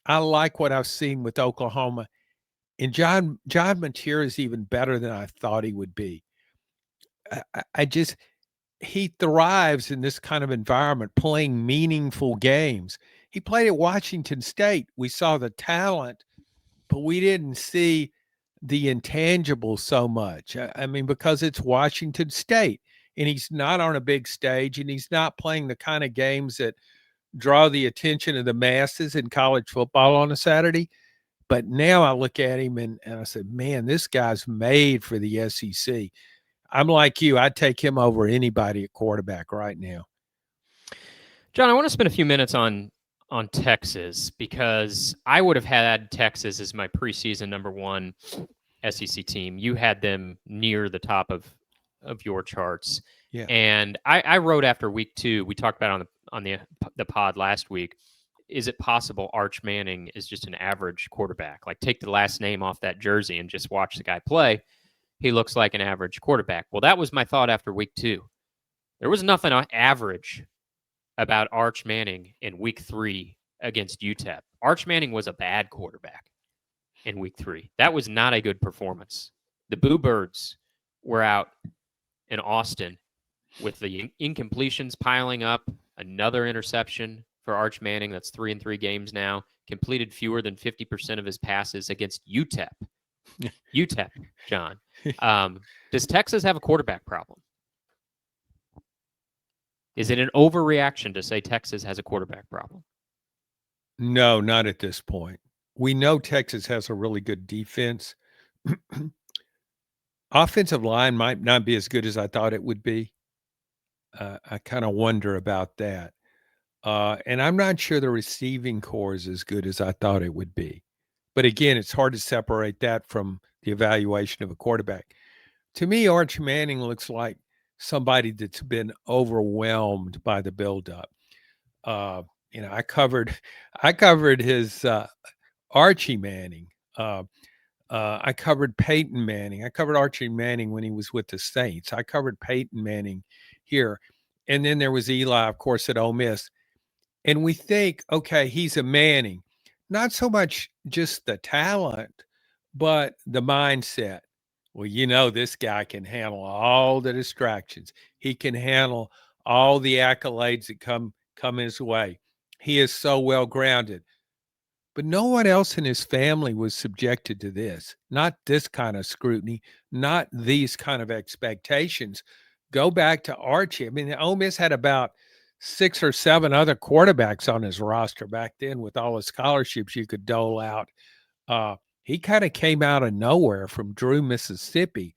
I like what I've seen with Oklahoma. And John Mateer is even better than I thought he would be. He thrives in this kind of environment, playing meaningful games. He played at Washington State. We saw the talent, but we didn't see the intangible so much. I mean, because it's Washington State and he's not on a big stage and he's not playing the kind of games that draw the attention of the masses in college football on a Saturday. But now I look at him and I said, man, this guy's made for the SEC. I'm like you. I'd take him over anybody at quarterback right now. John, I want to spend a few minutes on on Texas because I would have had Texas as my preseason number one SEC team. You had them near the top of your charts. Yeah. And I wrote after week 2, we talked about on the pod last week, is it possible Arch Manning is just an average quarterback? Like, take the last name off that jersey and just watch the guy play. He looks like an average quarterback. Well, that was my thought after week 2. There was nothing average about Arch Manning in week 3 against UTEP. Arch Manning was a bad quarterback in week 3. That was not a good performance. The Boo Birds were out in Austin with the incompletions piling up. Another interception for Arch Manning. That's 3 in 3 games now. Completed fewer than 50% of his passes against UTEP. UTEP, John. Does Texas have a quarterback problem? Is it an overreaction to say Texas has a quarterback problem? No, not at this point. We know Texas has a really good defense. Offensive line might not be as good as I thought it would be. I kind of wonder about that. And I'm not sure the receiving core is as good as I thought it would be. But again, it's hard to separate that from the evaluation of a quarterback. To me, Arch Manning looks like somebody that's been overwhelmed by the buildup. I covered his Archie Manning. I covered Peyton Manning. I covered Archie Manning when he was with the Saints. I covered Peyton Manning here. And then there was Eli, of course, at Ole Miss. And we think, okay, he's a Manning. Not so much just the talent, but the mindset. Well, this guy can handle all the distractions. He can handle all the accolades that come his way. He is so well grounded. But no one else in his family was subjected to this, not this kind of scrutiny, not these kind of expectations. Go back to Archie. I mean, Ole Miss had about 6 or 7 other quarterbacks on his roster back then with all the scholarships you could dole out. He kind of came out of nowhere from Drew, Mississippi.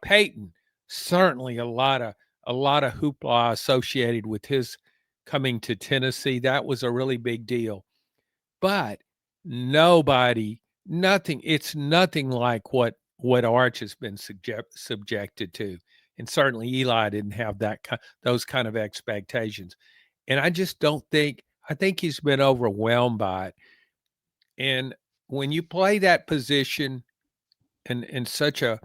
Peyton, certainly a lot of hoopla associated with his coming to Tennessee. That was a really big deal. But it's nothing like what Arch has been subjected to. And certainly Eli didn't have those kind of expectations. And I just don't think, I think he's been overwhelmed by it. And when you play that position it's such a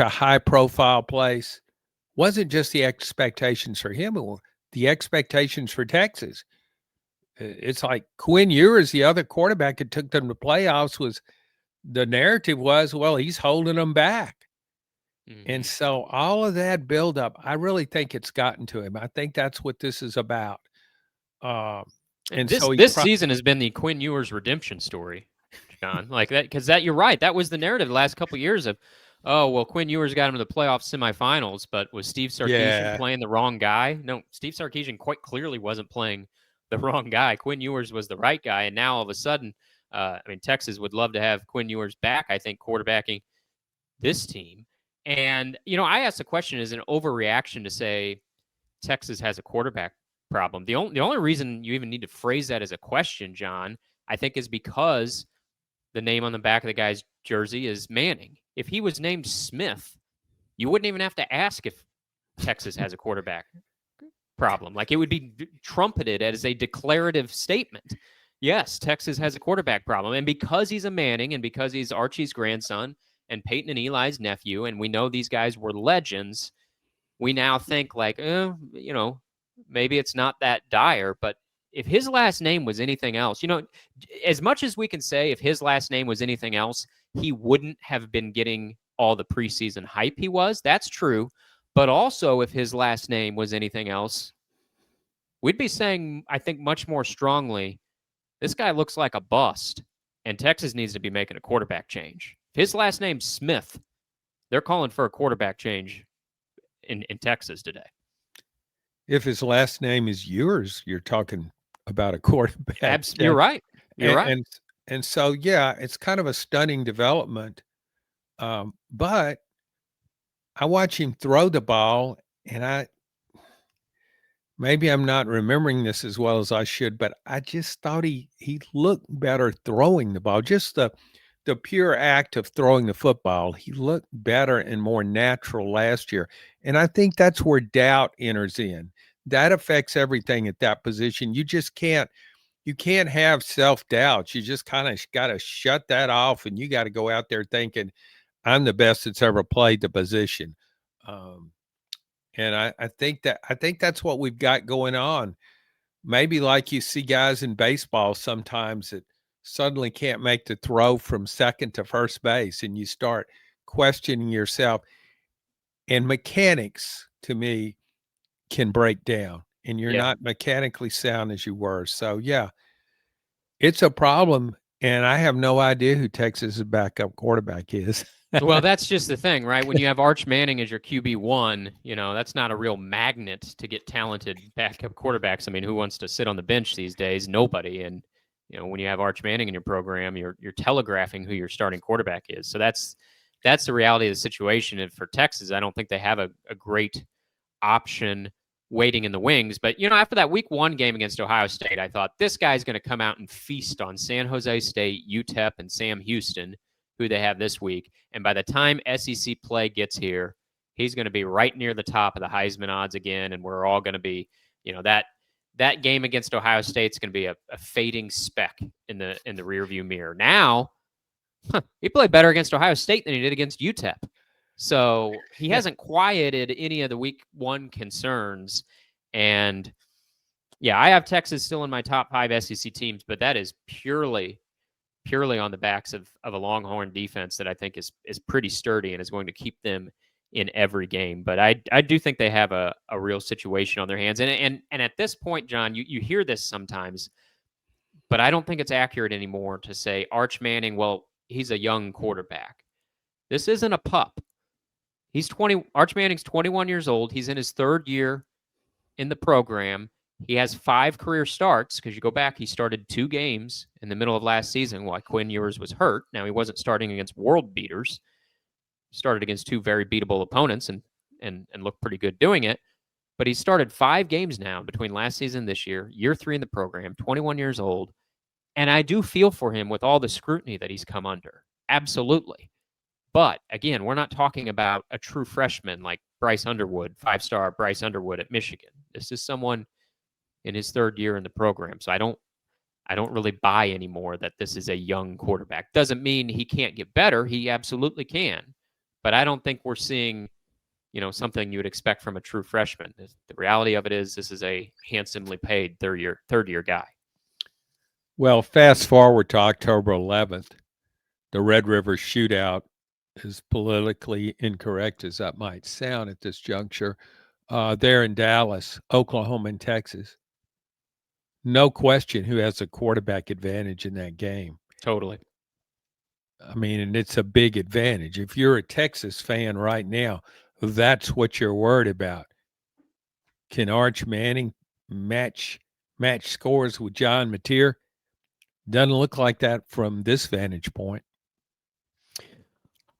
high profile place, wasn't just the expectations for him, or the expectations for Texas. It's like Quinn Ewers, the other quarterback that took them to playoffs, the narrative was, well, he's holding them back. Mm-hmm. And so all of that buildup, I really think it's gotten to him. I think that's what this is about. And this season has been the Quinn Ewers redemption story, John. Like that, because you're right. That was the narrative the last couple of years of, oh, well, Quinn Ewers got him to the playoff semifinals, but was Steve Sarkisian playing the wrong guy? No, Steve Sarkisian quite clearly wasn't playing the wrong guy. Quinn Ewers was the right guy, and now all of a sudden, Texas would love to have Quinn Ewers back, I think, quarterbacking this team. And, I asked the question, is an overreaction to say Texas has a quarterback problem? The only reason you even need to phrase that as a question, John, I think is because the name on the back of the guy's jersey is Manning. If he was named Smith, you wouldn't even have to ask if Texas has a quarterback problem. Like, it would be trumpeted as a declarative statement. Yes, Texas has a quarterback problem. And because he's a Manning and because he's Archie's grandson and Peyton and Eli's nephew, and we know these guys were legends, we now think like, maybe it's not that dire. But if his last name was anything else, as much as we can say if his last name was anything else, he wouldn't have been getting all the preseason hype he was. That's true. But also, if his last name was anything else, we'd be saying, I think, much more strongly, this guy looks like a bust, and Texas needs to be making a quarterback change. If his last name's Smith, they're calling for a quarterback change in Texas today. If his last name is yours, you're talking about a quarterback. You're right. You're right. And so, yeah, it's kind of a stunning development. But I watch him throw the ball, and maybe I'm not remembering this as well as I should, but I just thought he looked better throwing the ball. Just the pure act of throwing the football, he looked better and more natural last year. And I think that's where doubt enters in. That affects everything at that position. You can't have self-doubt. You just kind of got to shut that off, and you got to go out there thinking, I'm the best that's ever played the position. Um, and I think that's what we've got going on. Maybe like you see guys in baseball sometimes that suddenly can't make the throw from second to first base, and you start questioning yourself. And mechanics, to me, can break down, and you're Yeah. not mechanically sound as you were. So yeah, it's a problem, and I have no idea who Texas's backup quarterback is. Well, that's just the thing, right? When you have Arch Manning as your QB1, that's not a real magnet to get talented backup quarterbacks. I mean, who wants to sit on the bench these days? Nobody. And when you have Arch Manning in your program, you're telegraphing who your starting quarterback is. So that's the reality of the situation. And for Texas, I don't think they have a great option waiting in the wings. But after that Week 1 game against Ohio State, I thought this guy's going to come out and feast on San Jose State, UTEP, and Sam Houston, who they have this week. And by the time SEC play gets here, he's going to be right near the top of the Heisman odds again, and we're all going to be, that game against Ohio State is going to be a fading speck in the rearview mirror. Now, he played better against Ohio State than he did against UTEP. So he hasn't quieted any of the Week 1 concerns. And yeah, I have Texas still in my top 5 SEC teams, but that is purely on the backs of a Longhorn defense that I think is pretty sturdy and is going to keep them in every game. But I do think they have a real situation on their hands. And at this point, John, you hear this sometimes, but I don't think it's accurate anymore to say Arch Manning, well, he's a young quarterback. This isn't a pup. Arch Manning's 21 years old. He's in his 3rd year in the program. He has 5 career starts because you go back, he started 2 games in the middle of last season while Quinn Ewers was hurt. Now, he wasn't starting against world beaters. He started against 2 very beatable opponents and looked pretty good doing it. But he started 5 games now between last season and this year 3 in the program, 21 years old. And I do feel for him with all the scrutiny that he's come under. Absolutely. But again, we're not talking about a true freshman like Bryce Underwood, 5-star Bryce Underwood at Michigan. This is someone in his 3rd year in the program. So I don't really buy anymore that this is a young quarterback. Doesn't mean he can't get better. He absolutely can. But I don't think we're seeing, something you would expect from a true freshman. The reality of it is this is a handsomely paid third year guy. Well, fast forward to October 11th, the Red River Shootout, as politically incorrect as that might sound at this juncture, there in Dallas, Oklahoma and Texas. No question who has a quarterback advantage in that game. Totally. I mean, and it's a big advantage. If you're a Texas fan right now, that's what you're worried about. Can Arch Manning match scores with John Mateer? Doesn't look like that from this vantage point.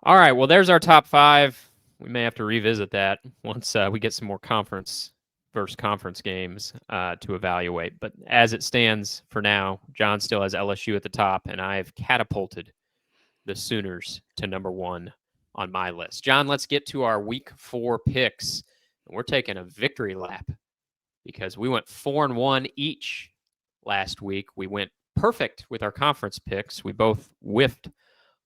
All right. Well, there's our top 5. We may have to revisit that once we get some more conference versus conference games to evaluate. But as it stands for now, John still has LSU at the top, and I've catapulted the Sooners to number 1 on my list. John, let's get to our Week 4 picks. And we're taking a victory lap because we went 4-1 each last week. We went perfect with our conference picks. We both whiffed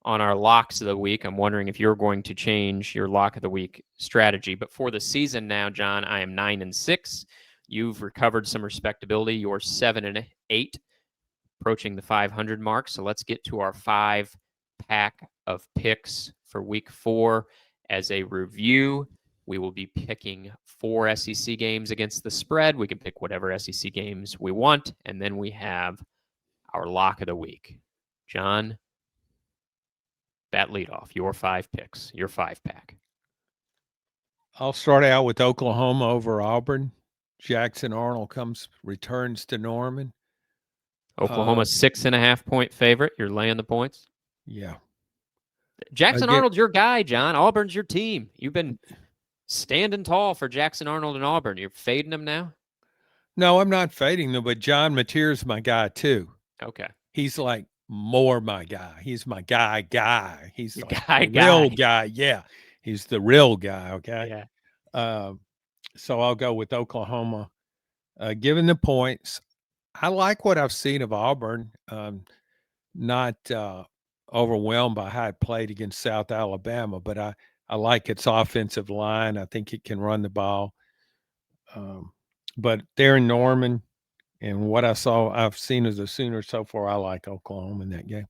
on our locks of the week. I'm wondering if you're going to change your lock of the week strategy. But for the season now, John, I am 9-6. You've recovered some respectability. You're 7-8, approaching the 500 mark. So let's get to our 5-pack of picks for Week 4. As a review, we will be picking 4 SEC games against the spread. We can pick whatever SEC games we want. And then we have our lock of the week. John, that leadoff, your 5 picks, your 5-pack. I'll start out with Oklahoma over Auburn. Jackson Arnold returns to Norman. Oklahoma 6.5-point favorite. You're laying the points. Yeah. Jackson Arnold's your guy, John. Auburn's your team. You've been standing tall for Jackson Arnold and Auburn. You're fading them now? No, I'm not fading them, but John Mateer's my guy too. Okay. He's like more my guy. He's my guy. He's Your like guy, the real guy. guy. Yeah. He's the real guy. Okay. Yeah. Um, so I'll go with Oklahoma. Given the points, I like what I've seen of Auburn. Not overwhelmed by how it played against South Alabama, but I like its offensive line. I think it can run the ball. Um, but they're in Norman, and what I've seen as a Sooner so far, I like Oklahoma in that game.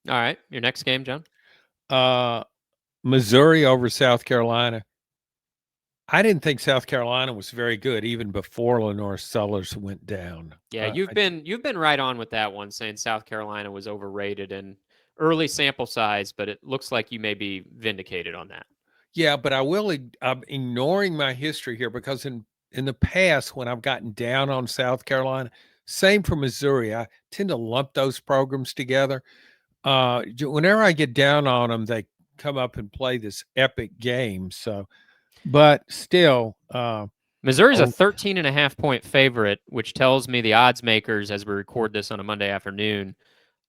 All right. Your next game, John? Uh, Missouri over South Carolina. I didn't think South Carolina was very good even before Lenore Sellers went down. Yeah, you've been right on with that one, saying South Carolina was overrated in early sample size, but it looks like you may be vindicated on that. Yeah, but I'm ignoring my history here because in the past when I've gotten down on South Carolina, same for Missouri, I tend to lump those programs together. Whenever I get down on them, they come up and play this epic game. So, but still, Missouri's a oh, 13.5 point favorite, which tells me the odds makers, as we record this on a Monday afternoon,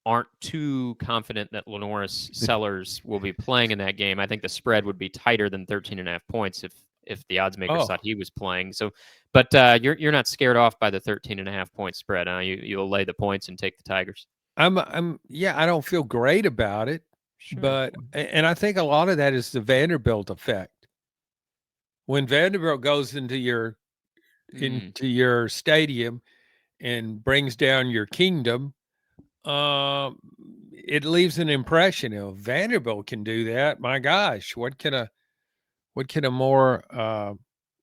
aren't too confident that Lenoris Sellers will be playing in that game. I think the spread would be tighter than 13.5 points if the odds makers thought oh, he was playing. So, but you're not scared off by the 13.5 point spread. Huh? You'll lay the points and take the Tigers. yeah, I don't feel great about it, Sure. and I think a lot of that is the Vanderbilt effect. When Vanderbilt goes Mm. into your stadium and brings down your kingdom, um, it leaves an impression. Vanderbilt can do that. My gosh, what can a more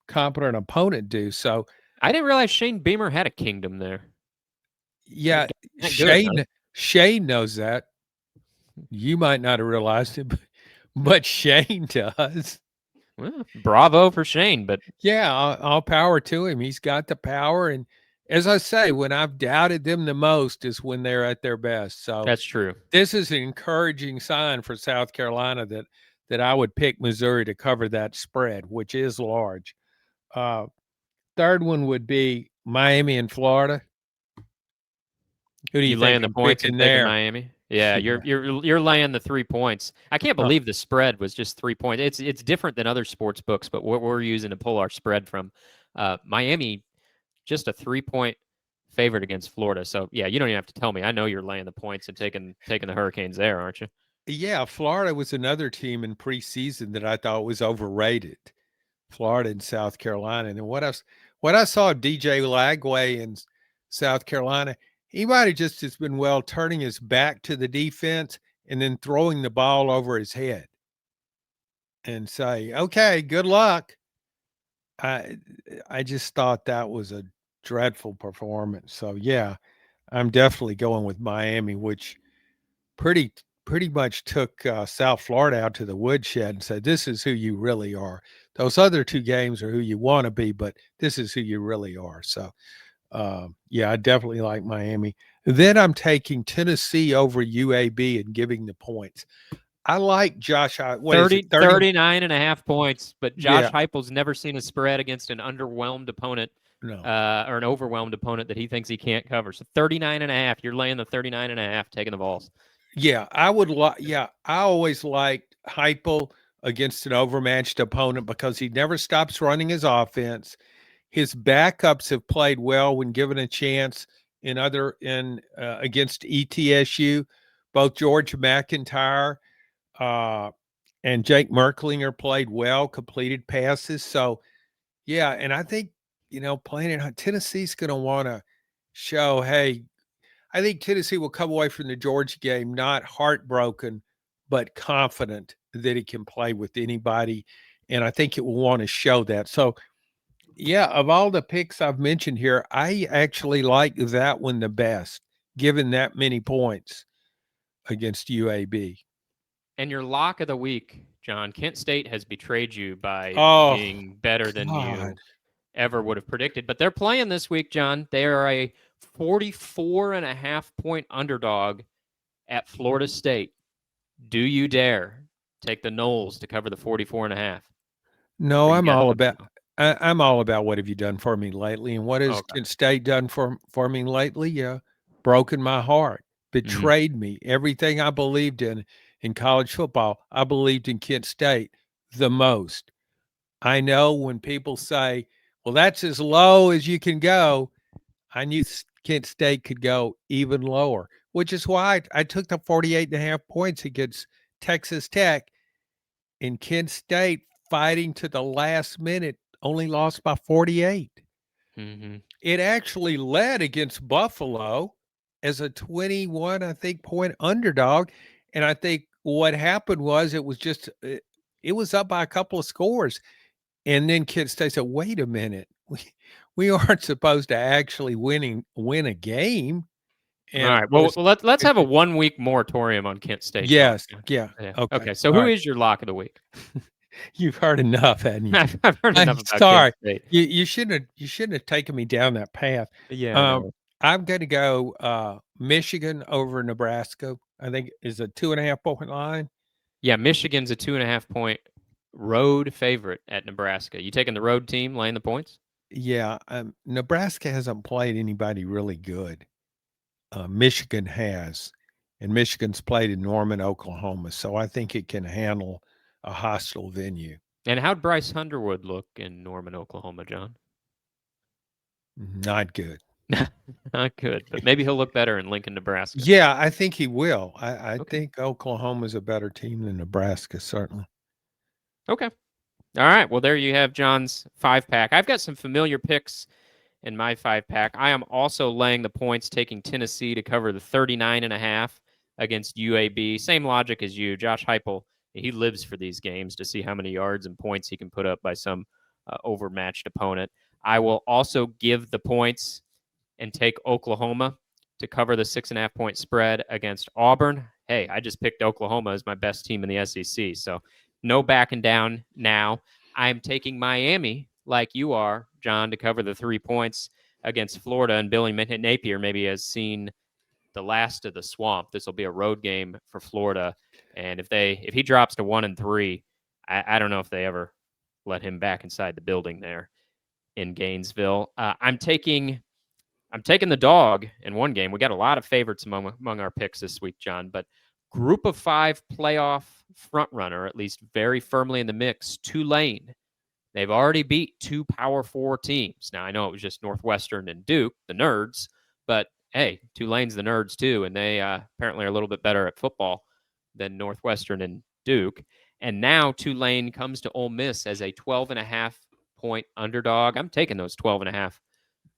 competent opponent do? So I didn't realize Shane Beamer had a kingdom there. yeah, That good, huh? Shane knows that. You might not have realized it, but Shane does. Well, bravo for Shane, but Yeah, all power to him. He's got the power, and as I say, when I've doubted them the most is when they're at their best. So that's true. this is an encouraging sign for South Carolina that I would pick Missouri to cover that spread, which is large. Uh, Third one would be Miami and Florida. Who do you You think laying the I'm points and picking taking there? Miami? Yeah, you're Yeah. you're you're laying the 3 points. I can't Uh, believe the spread was just 3 points. It's different than other sports books, but what we're using to pull our spread from, Miami, just a 3 point favorite against Florida. So yeah, you don't even have to tell me. I know you're laying the points and taking the Hurricanes there, aren't you? yeah, Florida was another team in preseason that I thought was overrated. Florida and South Carolina. And what I saw of DJ Lagway in South Carolina, he might have just as been well turning his back to the defense and then throwing the ball over his head and say, "Okay, good luck." I I just thought that was a dreadful performance. So yeah, I'm definitely going with Miami, which pretty pretty much took South Florida out to the woodshed and said, "This is who you really are. Those other two games are who you want to be, but this is who you really are." So, yeah, I definitely like Miami. Then I'm taking Tennessee over UAB and giving the points. I like Josh. What is it? 30? 39.5 points, but Josh Yeah, Heupel's never seen a spread against an underwhelmed opponent, no. or an overwhelmed opponent that he thinks he can't cover. So 39.5, you're laying the 39.5, taking the balls. Yeah, Yeah, I always liked Heupel against an overmatched opponent because he never stops running his offense. His backups have played well when given a chance in against ETSU. Both George McIntyre uh, and Jake Merklinger played well, completed passes. So yeah, and I think playing at Tennessee's going to want to show, hey, I think Tennessee will come away from the Georgia game not heartbroken, but confident that it can play with anybody, and I think it will want to show that. So yeah, of all the picks I've mentioned here, I actually like that one the best, given that many points against UAB. And your lock of the week, John, Kent State has betrayed you by Oh, being better than God. you ever would have predicted. But they're playing this week, John. They are a 44.5 point underdog at Florida State. Do you dare take the Knowles to cover the 44.5? No, Or you got something? I'm all about what have you done for me lately, and what has Okay. Kent State done for me lately? Broken my heart, Hmm. betrayed me. Everything I believed in college football, I believed in Kent State the most. I know when people say, "Well, that's as low as you can go," I knew Kent State could go even lower, which is why I took the 48.5 points against Texas Tech, and Kent State fighting to the last minute only lost by 48. Hmm. It actually led against Buffalo as a 21, I think, point underdog. And I think what happened was it was up by a couple of scores. And then Kent State said, wait a minute. We aren't supposed to actually win a game. All And of right. Well, course, let's have a 1 week moratorium on Kent State talk. yes, Yeah. yeah. Yeah. Okay. Okay. So All who right. is your lock of the week? You've heard enough, hadn't you? I've heard I'm enough about Kent sorry. State. You shouldn't have taken me down that path. Yeah, I Um, know. I'm going to go Michigan over Nebraska. I think is a 2.5 point line. Yeah, Michigan's a 2.5 point road favorite at Nebraska. You taking the road team laying the points? Yeah, Nebraska hasn't played anybody really good. Michigan has, and Michigan's played in Norman, Oklahoma, so I think it can handle a hostile venue. And how'd Bryce Underwood look in Norman, Oklahoma, John? Not good. Not good, but maybe he'll look better in Lincoln, Nebraska. Yeah, I think he will. I Okay. think Oklahoma's a better team than Nebraska, certainly. Okay. All right. Well, there you have John's 5 pack. I've got some familiar picks in my 5 pack. I am also laying the points, taking Tennessee to cover the 39.5 against UAB. Same logic as you. Josh Heupel, he lives for these games to see how many yards and points he can put up by some overmatched opponent. I will also give the points and take Oklahoma to cover the 6.5 point spread against Auburn. Hey, I just picked Oklahoma as my best team in the SEC. So no backing down now. I'm taking Miami, like you are, John, to cover the 3 points against Florida. And Billy Napier maybe has seen the last of the swamp. This will be a road game for Florida. And if he drops to 1-3, I don't know if they ever let him back inside the building there in Gainesville. I'm taking the dog in one game. We got a lot of favorites among our picks this week, John, but group of 5 playoff front runner, at least very firmly in the mix, Tulane. They've already beat 2 Power 4 teams. Now, I know it was just Northwestern and Duke, the nerds, but hey, Tulane's the nerds too, and they apparently are a little bit better at football than Northwestern and Duke. And now Tulane comes to Ole Miss as a 12.5 point underdog. I'm taking those 12.5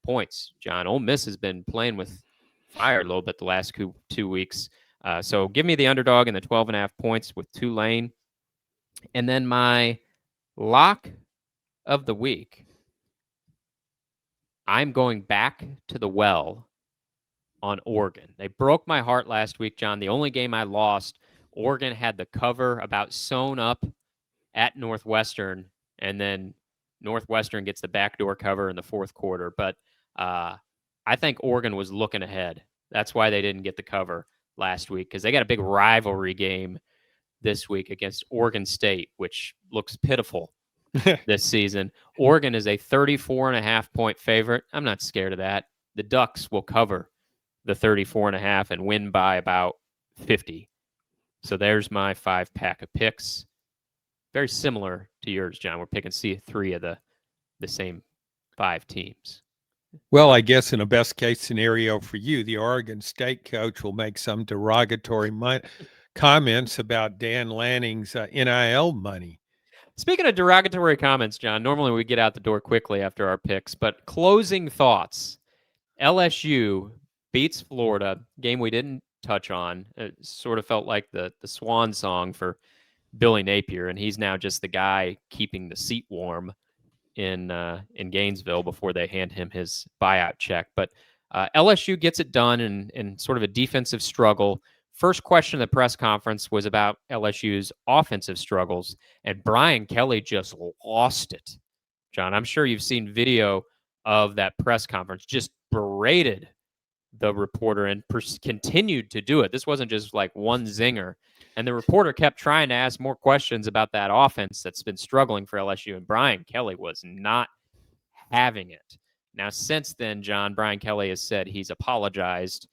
points, John. Ole Miss has been playing with fire a little bit the last 2 weeks. So give me the underdog and the 12.5 points with Tulane. And then my lock of the week, I'm going back to the well on Oregon. They broke my heart last week, John. The only game I lost, Oregon had the cover about sewn up at Northwestern, and then Northwestern gets the backdoor cover in the fourth quarter. But I think Oregon was looking ahead. That's why they didn't get the cover last week, because they got a big rivalry game this week against Oregon State, which looks pitiful this season. Oregon is a 34.5 point favorite. I'm not scared of that. The Ducks will cover the 34.5 and win by about 50. So there's my 5 pack of picks. Very similar to yours, John. We're picking three of the same 5 teams. Well, I guess in a best case scenario for you, the Oregon State coach will make some derogatory comments about Dan Lanning's NIL money. Speaking of derogatory comments, John, normally we get out the door quickly after our picks, but closing thoughts. LSU beats Florida, game we didn't touch on. It sort of felt like the swan song for Billy Napier, and he's now just the guy keeping the seat warm in Gainesville before they hand him his buyout check. But LSU gets it done in sort of a defensive struggle. First question of the press conference was about LSU's offensive struggles, and Brian Kelly just lost it. John, I'm sure you've seen video of that press conference, just berated the reporter and continued to do it. This wasn't just like one zinger. And the reporter kept trying to ask more questions about that offense that's been struggling for LSU. And Brian Kelly was not having it. Now, since then, John, Brian Kelly has said he's apologized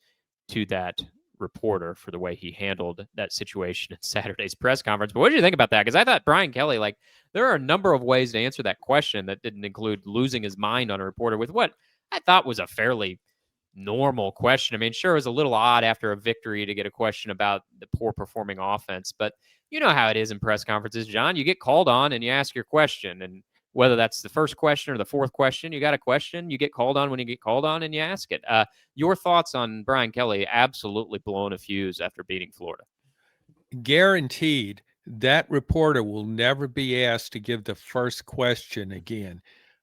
to that reporter for the way he handled that situation at Saturday's press conference. But what did you think about that? Because I thought Brian Kelly, like, there are a number of ways to answer that question that didn't include losing his mind on a reporter with what I thought was a fairly normal question. I mean, sure, it was a little odd after a victory to get a question about the poor performing offense, but you know how it is in press conferences, John. You get called on and you ask your question, and whether that's the first question or the fourth question, you got a question, you get called on when you get called on and you ask it. Your thoughts on Brian Kelly absolutely blowing a fuse after beating Florida? Guaranteed that reporter will never be asked to give the first question again.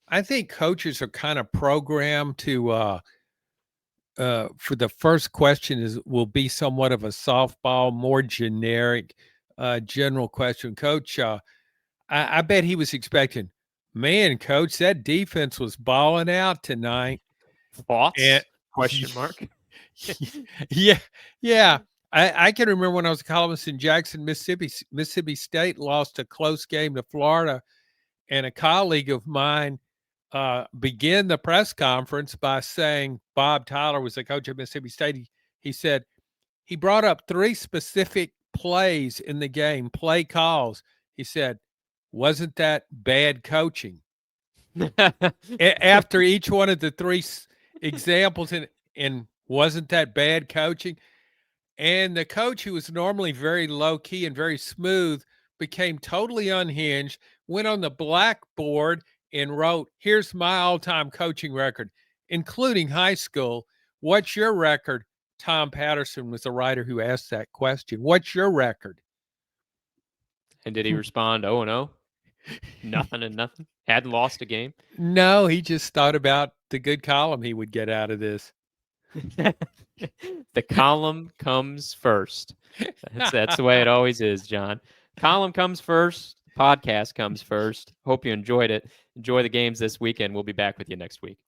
I think coaches are kind of programmed to for the first question will be somewhat of a softball, more generic, general question. Coach, I bet he was expecting, man, coach, that defense was balling out tonight. Thoughts? And, question mark. yeah. I can remember when I was a columnist in Jackson, Mississippi State lost a close game to Florida, and a colleague of mine began the press conference by saying Bob Tyler was the coach of Mississippi State. He said he brought up 3 specific plays in the game, play calls. He said, wasn't that bad coaching? After each one of the 3 examples, and wasn't that bad coaching? And the coach, who was normally very low key and very smooth, became totally unhinged, went on the blackboard and wrote, here's my all-time coaching record, including high school. What's your record? Tom Patterson was the writer who asked that question. What's your record? And did he respond 0-0? Nothing and nothing? Hadn't lost a game? No, he just thought about the good column he would get out of this. The column comes first. That's the way it always is, John. Column comes first. Podcast comes first. Hope you enjoyed it. Enjoy the games this weekend. We'll be back with you next week.